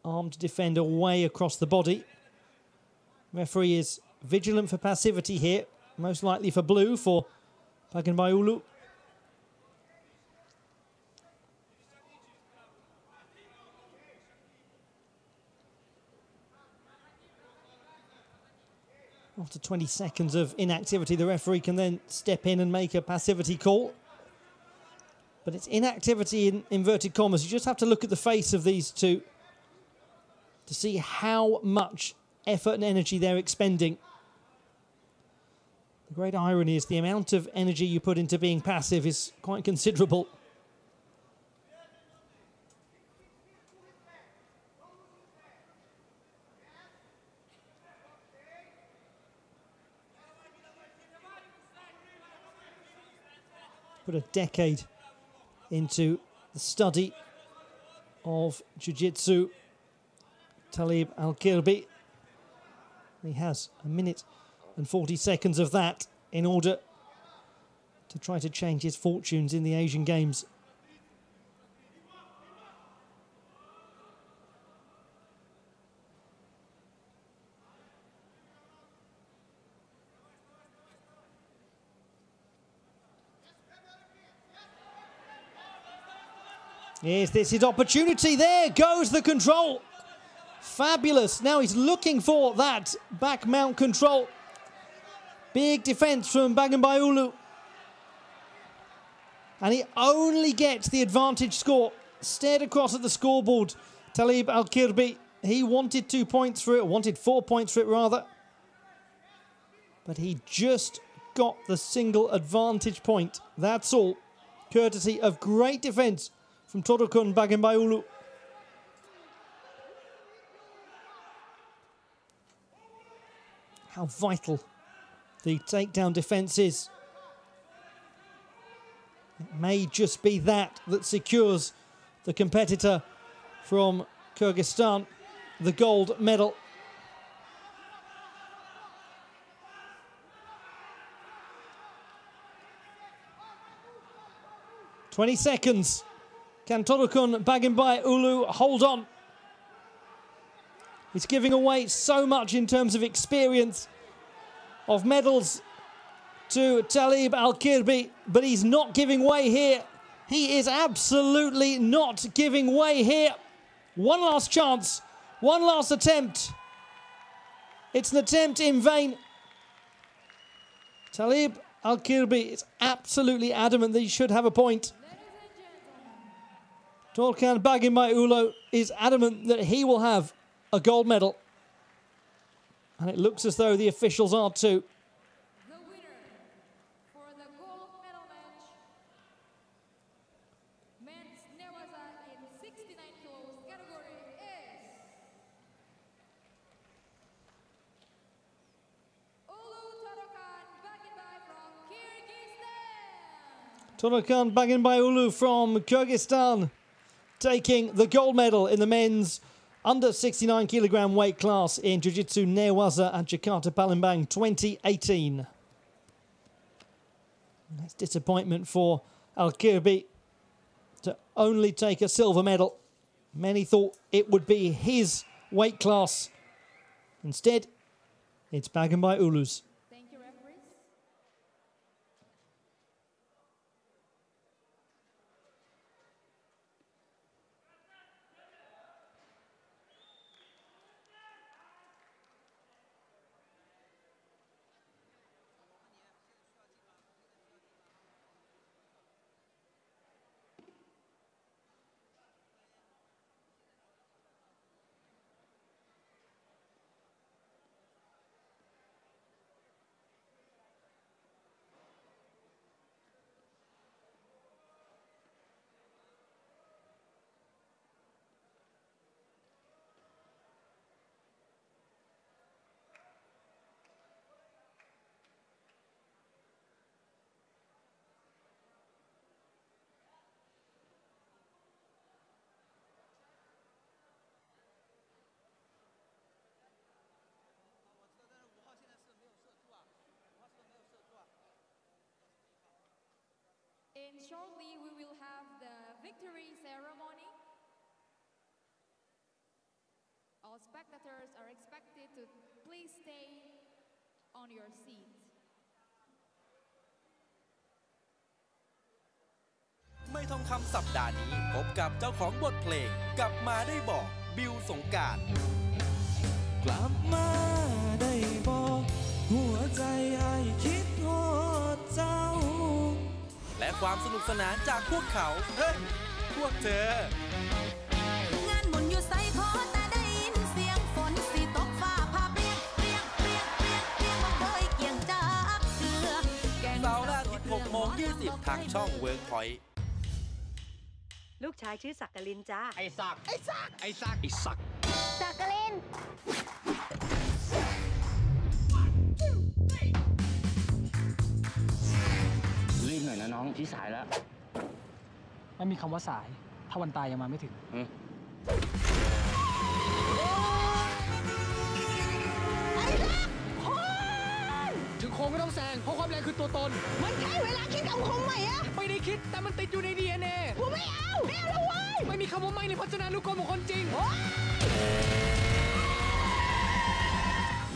arm to defend away across the body. Referee is vigilant for passivity here, most likely for blue for Bagnbay Ulu. After 20 seconds of inactivity, the referee can then step in and make a passivity call. But it's inactivity in inverted commas. You just have to look at the face of these two to see how much effort and energy they're expending. The great irony is the amount of energy you put into being passive is quite considerable. Put a decade into the study of jiu-jitsu. Talib Al-Kirbi. He has 1 minute and 40 seconds of that in order to try to change his fortunes in the Asian Games. Is this his opportunity? There goes the control. Fabulous. Now he's looking for that back mount control. Big defense from Baganbayulu. And he only gets the advantage score. Stared across at the scoreboard. Talib Al-Kirbi, he wanted 2 points for it, wanted 4 points for it rather. But he just got the single advantage point. That's all. Courtesy of great defense from Torokun Baganbayulu. How vital the takedown defense is. It may just be that secures the competitor from Kyrgyzstan the gold medal. "20 seconds. Can Torokun Baganbayulu hold on?" He's giving away so much in terms of experience of medals to Talib Al-Kirbi, but he's not giving way here. He is absolutely not giving way here. One last chance, one last attempt. It's an attempt in vain. Talib Al-Kirbi is absolutely adamant that he should have a point. Torkan Baganbayulu is adamant that he will have a gold medal. And it looks as though the officials are too. The winner for the gold medal match, men's Newaza in 69 kilos category is Ulu Torokan Baganbay from Kyrgyzstan. Torkan Baganbayulu from Kyrgyzstan taking the gold medal in the men's under 69 kilogram weight class in Jiu-Jitsu Newaza at Jakarta Palembang 2018. That's disappointment for Al-Kirbi to only take a silver medal. Many thought it would be his weight class. Instead, it's Baganbayulu's. Thank you, referees. And shortly we will have the victory ceremony. All spectators are expected to please stay on your seat. ไม่ทองคำสัปดาห์นี้พบกับเจ้าของบทเพลงกลับมาได้บอกบิวสงกรานต์ กลับมาได้บอกหัวใจอ้ายคิดฮอดเจ้า และความสนุกสนานจากพวกเขาเฮ้ยพวกเธอ งานบุญอยู่ไสขอแต่ได้ยินเสียงฝนสิตกฟ้าผ่าเปรียกเปรียกเปรียกเปรียกเปรียกบ่เคยเกี่ยงจากเกลือแกง เสาร์และอาทิตย์6:20 ทางช่องเวิร์กพอยต์ ลูกชายชื่อสักกลินจ้า สักกลิน รีบหน่อยนะน้องที่สายแล้ว ไม่มีคำว่าสาย ถ้าวันตายยังมาไม่ถึง ถึงโค้งก็ต้องแซง เพราะความแรงคือตัวตน มันใช้เวลาคิดคำคมใหม่อะ ไม่ได้คิด แต่มันติดอยู่ใน DNA กูไม่เอาแล้วเว้ย ไม่มีคำว่าไม่ในพจนานุกรมของคนจริง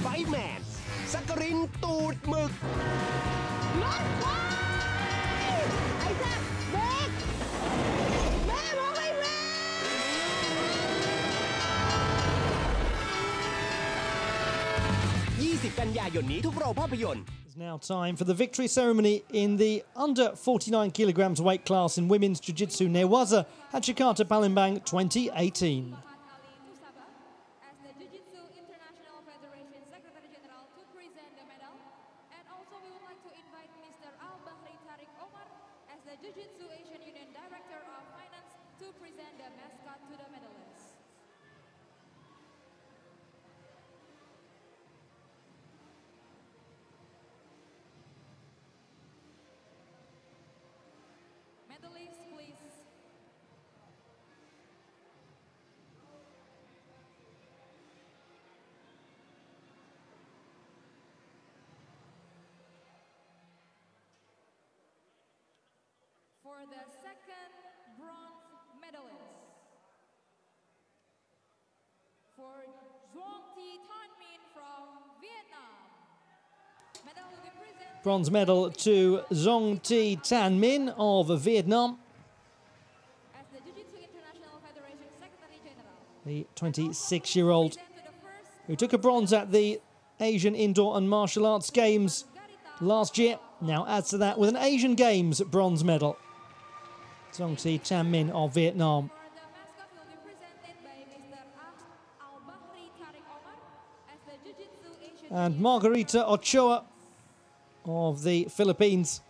ไฟแมนสักกรินตูดหมึก รถไฟไอ้สักเบรกแม่บอกให้เบร กันยายนนี้ทุกโรงภาพยนตร์ It's now time for the victory ceremony in the under 49 kilograms weight class in women's jiu-jitsu Newaza at Jakarta Palembang 2018. Jiu-Jitsu Asian Union Director of Finance to present the mascot to the medalists. Medalists, please. For the second bronze medalist, for Duong Thi Thanh Minh from Vietnam, medal will be presented. Bronze medal to Duong Thi Thanh Minh of Vietnam. As the Jiu-Jitsu International Federation Secretary General. The 26-year-old who took a bronze at the Asian Indoor and Martial Arts Games last year, now adds to that with an Asian Games bronze medal. Duong Thi Thanh Minh of Vietnam. And Margarita Ochoa of the Philippines,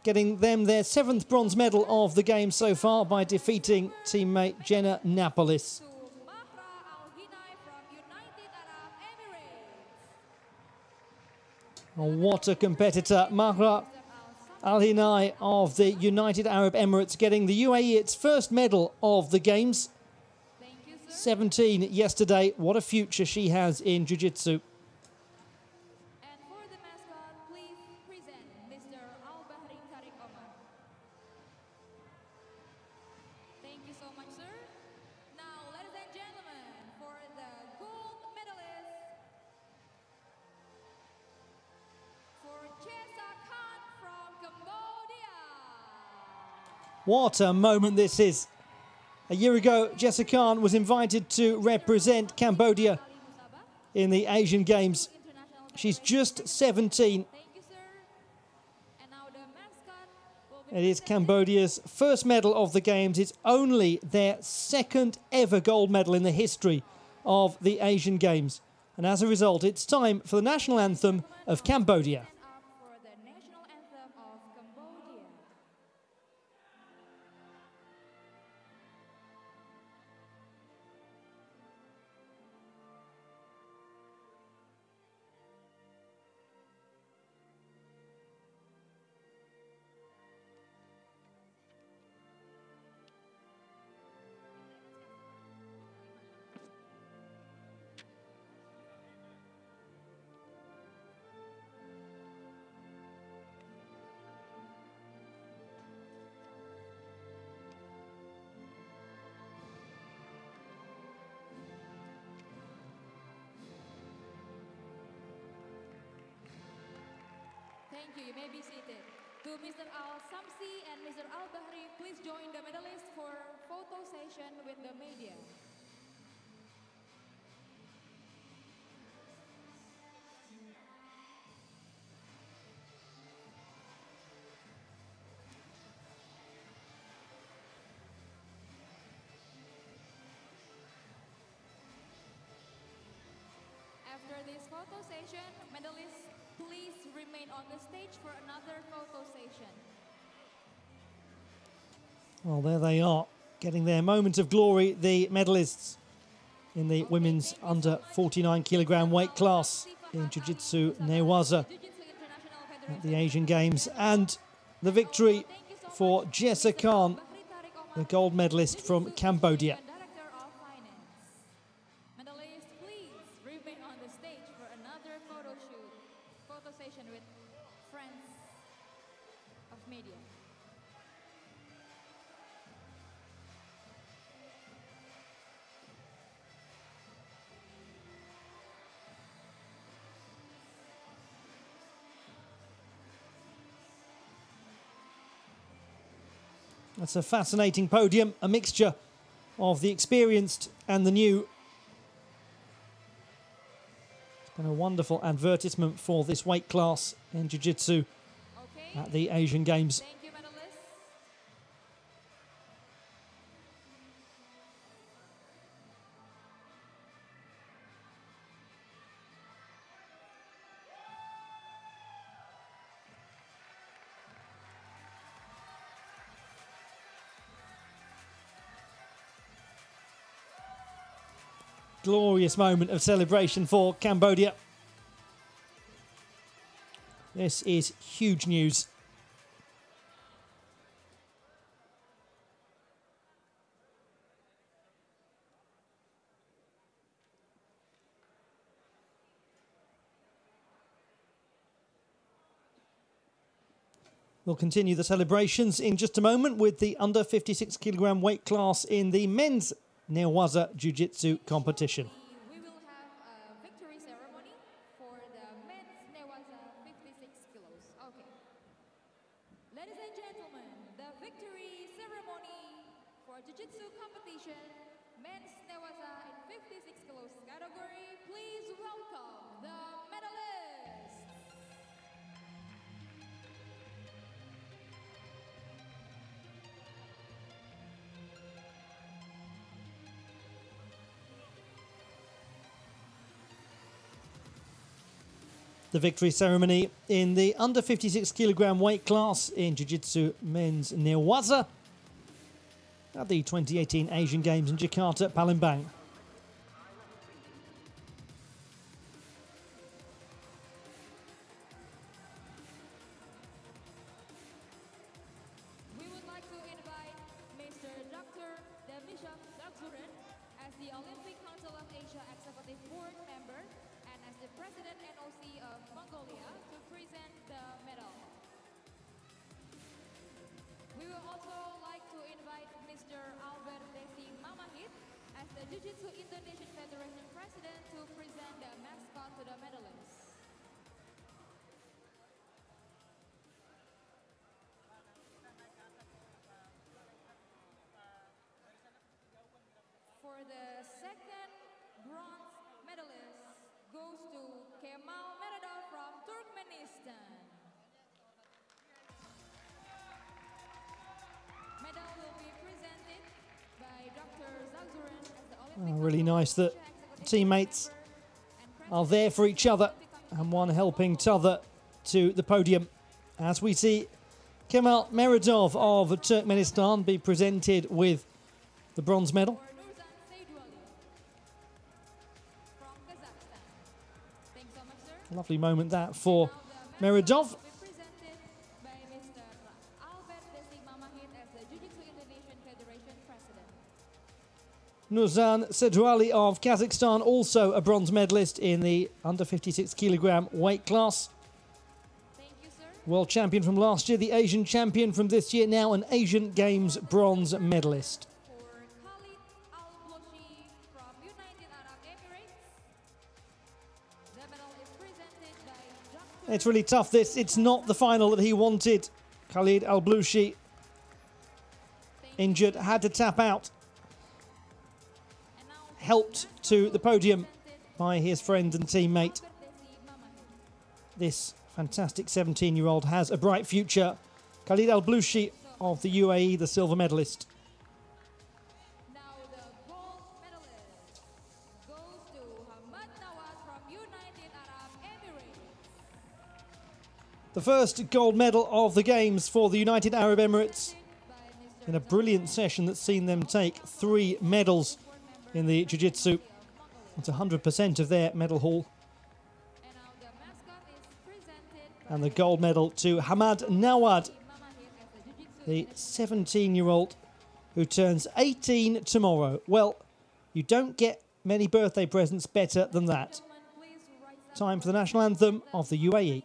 getting them their 7th bronze medal of the game so far by defeating teammate Jenna Napolis. Oh, what a competitor. Mahra Al-Hinai of the United Arab Emirates getting the UAE its first medal of the games. 17 yesterday. What a future she has in jiu-jitsu. And for the mascot, please present Mr. Al-Bahri Tariq Omar. Thank you so much, sir. Now, ladies and gentlemen, for the gold medalist, for Chesa Khan from Cambodia. What a moment this is. A year ago, Jessa Khan was invited to represent Cambodia in the Asian Games. She's just 17. It is Cambodia's first medal of the Games. It's only their second ever gold medal in the history of the Asian Games. And as a result, it's time for the national anthem of Cambodia. Thank you. You may be seated. To Mr. Al-Samsi and Mr. Al-Bahri, please join the medalists for photo session with the media. After this photo session, medalists, please remain on the stage for another photo session. Well, there they are, getting their moment of glory, the medalists in the women's under 49 kilogram weight class in Jiu-Jitsu Newaza at the Asian Games. And the victory for Jessa Khan, the gold medalist from Cambodia. That's a fascinating podium, a mixture of the experienced and the new. And a wonderful advertisement for this weight class in Jiu-Jitsu at the Asian Games. Thank you, medalists. Glorious moment of celebration for Cambodia. This is huge news. We'll continue the celebrations in just a moment with the under 56 kilogram weight class in the men's Neowaza Jiu-Jitsu competition. We will have a victory ceremony for the men's Newaza 56 kilos. Okay. Ladies and gentlemen, the victory ceremony for Jiu-Jitsu competition, men's Newaza in 56 kilos category. Please welcome the medalists. The victory ceremony in the under 56 kilogram weight class in Jiu-Jitsu men's Neowaza at the 2018 Asian Games in Jakarta, Palembang. We would like to invite Mr. Dr. Demisha Daksuren as the Olympic Council of Asia Executive Board member and as the President NOC of Mongolia to present the medal. We will also like to invite Mr. Albert Desi Mamahit as the Jiu-Jitsu Indonesian Federation President to present the mascot to the medalists. For the second bronze medalist goes to Kemal Meredov from Turkmenistan. Medal will be presented by Dr. Zakzuren as the Olympic Really nice that teammates are there for each other and one helping t'other to the podium as we see Kemal Meredov of Turkmenistan be presented with the bronze medal. Lovely moment that for Meredov. Nuzan Sedwali of Kazakhstan, also a bronze medalist in the under 56 kilogram weight class. World champion from last year, the Asian champion from this year, now an Asian Games bronze medalist. It's really tough this. It's not the final that he wanted. Khalid Al-Blushi, injured, had to tap out. Helped to the podium by his friend and teammate. This fantastic 17-year-old has a bright future. Khalid Al-Blushi of the UAE, the silver medalist. The first gold medal of the Games for the United Arab Emirates in a brilliant session that's seen them take 3 medals in the Jiu-Jitsu. It's 100% of their medal haul. And the gold medal to Hamad Nawad, the 17-year-old who turns 18 tomorrow. Well, you don't get many birthday presents better than that. Time for the national anthem of the UAE.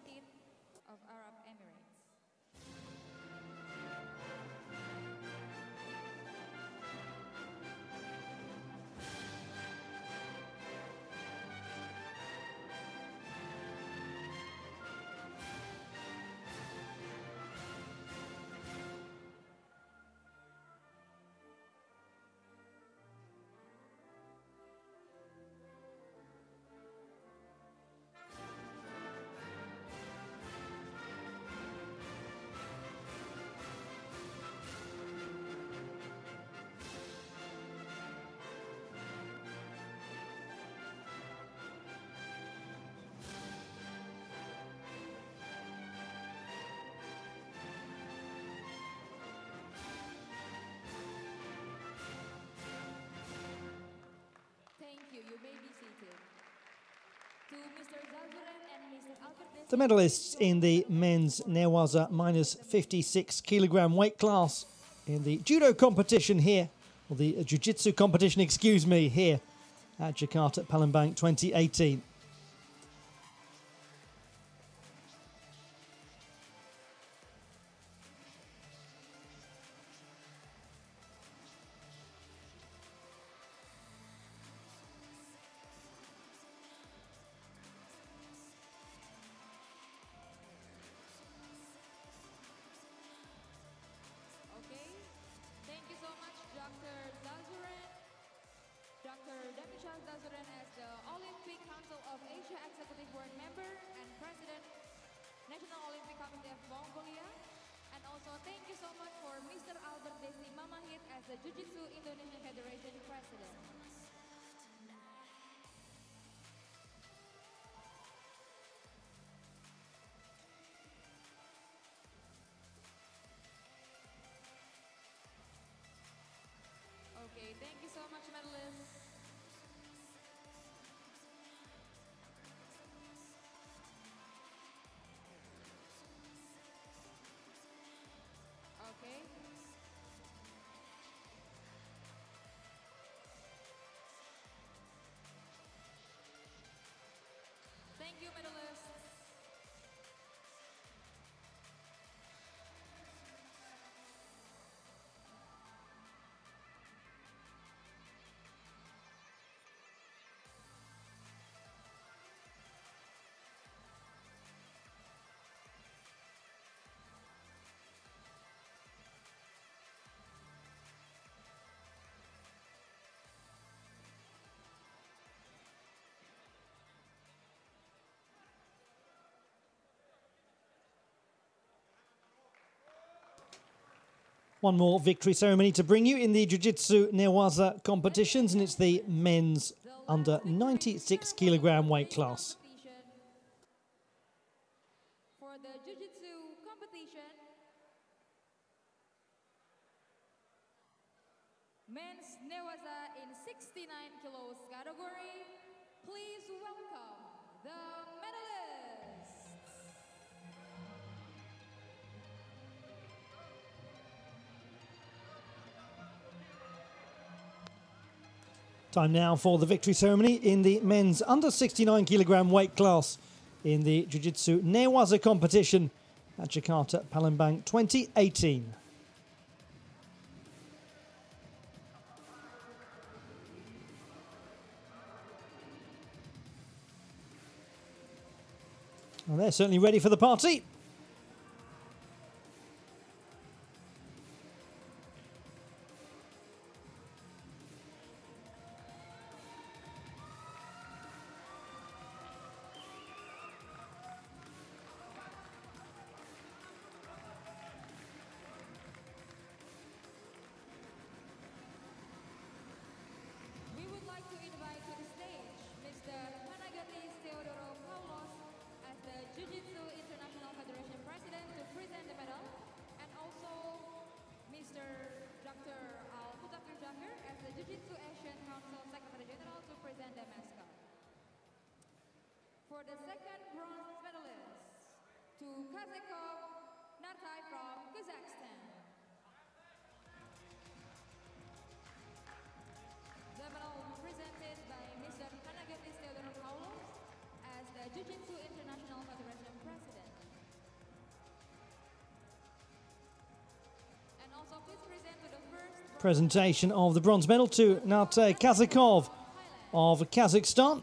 The medalists in the men's Newaza minus 56 kilogram weight class in the judo competition here, or the jiu-jitsu competition, excuse me, here at Jakarta Palembang 2018. National Olympic Committee of Mongolia. And also thank you so much for Mr. Albert Desi Mamahit as the Jiu-Jitsu Indonesian Federation President. Okay, thank you so much, medalists. Okay. Thank you, medalists. One more victory ceremony to bring you in the Jiu-Jitsu Newaza competitions, and it's the men's under 96 kilogram weight class. For the Jiu-Jitsu competition, men's Newaza in 69 kilos category, please welcome the medalists. Time now for the victory ceremony in the men's under 69 kilogram weight class in the Jiu-Jitsu Newaza competition at Jakarta Palembang 2018. Well, they're certainly ready for the party. We would like to invite to the stage Mr. Panagatis Theodoro Paulos as the Jiu-Jitsu International Federation President to present the medal, and also Mr. Dr. Al-Mutakir Jahir as the Jiu-Jitsu Asian Council Secretary General to present the mascot. For the second bronze medalist, to Kazakov Nartai from Kazakhstan. The medal presented by Mr. Panagatis Theodoro Paulos as the Jiu-Jitsu International Federation President. And also please present to the first Presentation of the bronze medal to Nartai Kazakov of Kazakhstan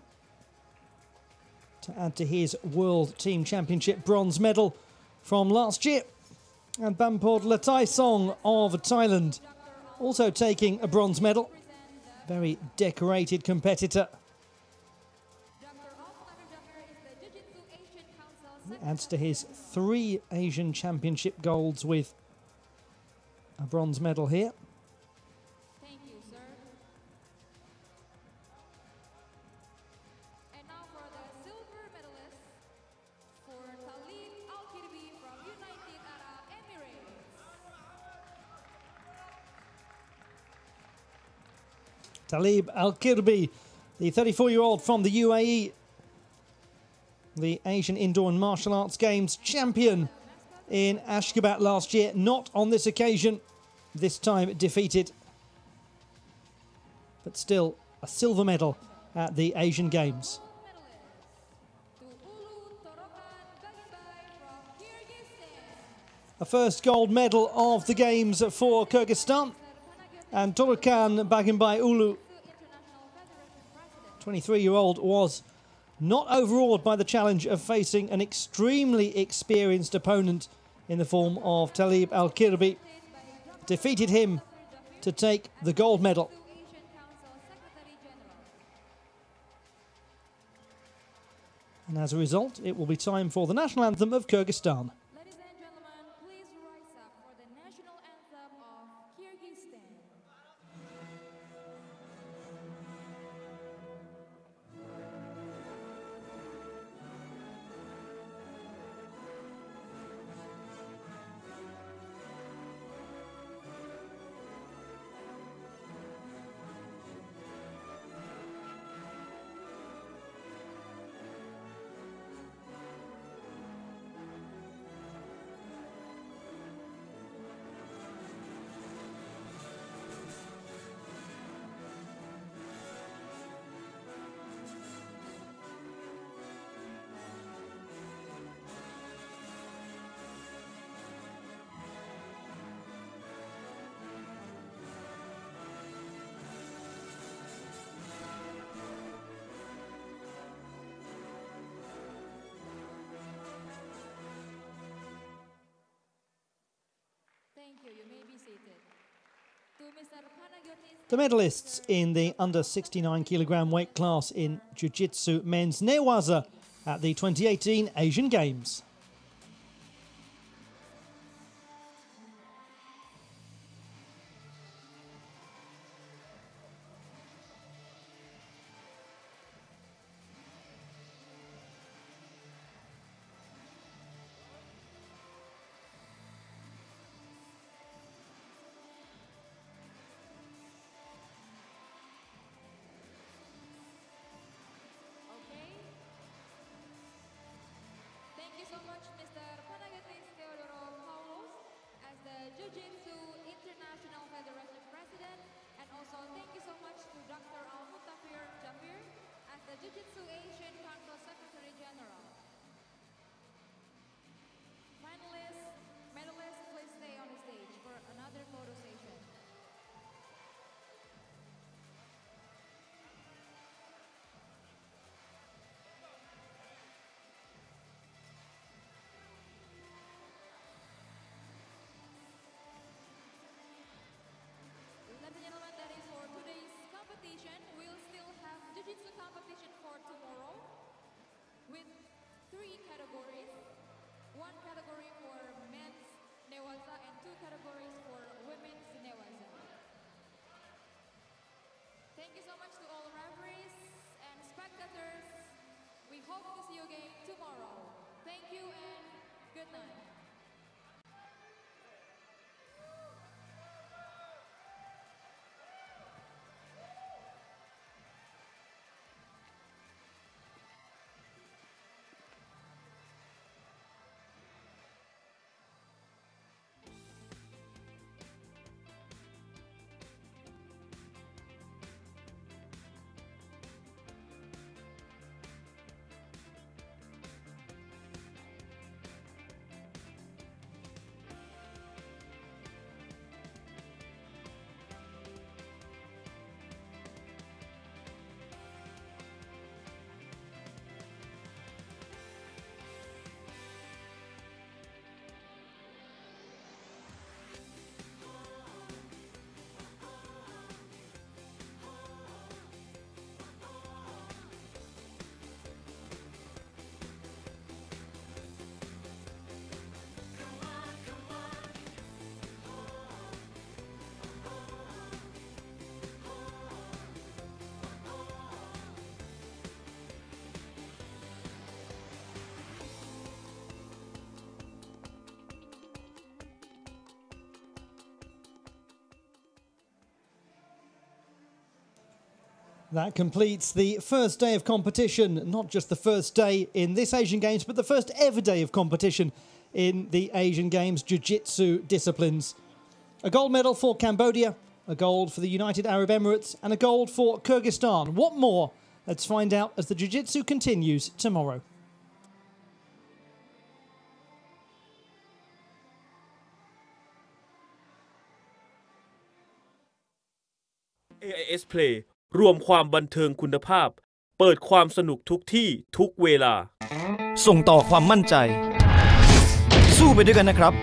to add to his World Team Championship bronze medal from last year. And Bampod Lataisong of Thailand also taking a bronze medal. Very decorated competitor. He adds to his 3 Asian Championship golds with a bronze medal here. Thank you, sir. And now for the silver medalist, for Talib Al-Kirbi from United Arab Emirates. Talib Al-Kirbi, the 34-year-old from the UAE, the Asian Indoor and Martial Arts Games champion in Ashgabat last year, not on this occasion, this time defeated, but still a silver medal at the Asian Games. A first gold medal of the Games for Kyrgyzstan, and Torukan Baginbay Ulu, 23-year-old, was not overawed by the challenge of facing an extremely experienced opponent in the form of Talib Al-Kirbi, defeated him to take the gold medal. And as a result, it will be time for the national anthem of Kyrgyzstan. Ladies and gentlemen, please rise up for the national anthem of Kyrgyzstan. Thank you. You may be seated. To Mr. Panagiotis. The medalists in the under 69 kilogram weight class in Jiu-Jitsu men's newaza at the 2018 Asian Games. Okay. Thank you so much, Mr. Panagiotis Theodoro Paulos, as the Jiu-Jitsu International Federation President, and also thank you so much to Dr. Al-Mutafir Jafir as the Jiu-Jitsu Asian Council Secretary General. Finalists, medalists, please stay on the stage for another photo session. Ladies and gentlemen, that is for today's competition. We'll still have Jiu-Jitsu competition for tomorrow with 3 categories. 1 category for men's newaza and 2 categories for women's newaza. Thank you so much to all referees and spectators. We hope to see you again tomorrow. Thank you and good night. That completes the first day of competition, not just the first day in this Asian Games, but the first ever day of competition in the Asian Games Jiu-Jitsu disciplines. A gold medal for Cambodia, a gold for the United Arab Emirates, and a gold for Kyrgyzstan. What more? Let's find out as the Jiu-Jitsu continues tomorrow. AIS Play รวมความบันเทิงคุณภาพเปิดความสนุกทุกที่ทุกเวลาส่งต่อความมั่นใจสู้ไปด้วยกันนะครับ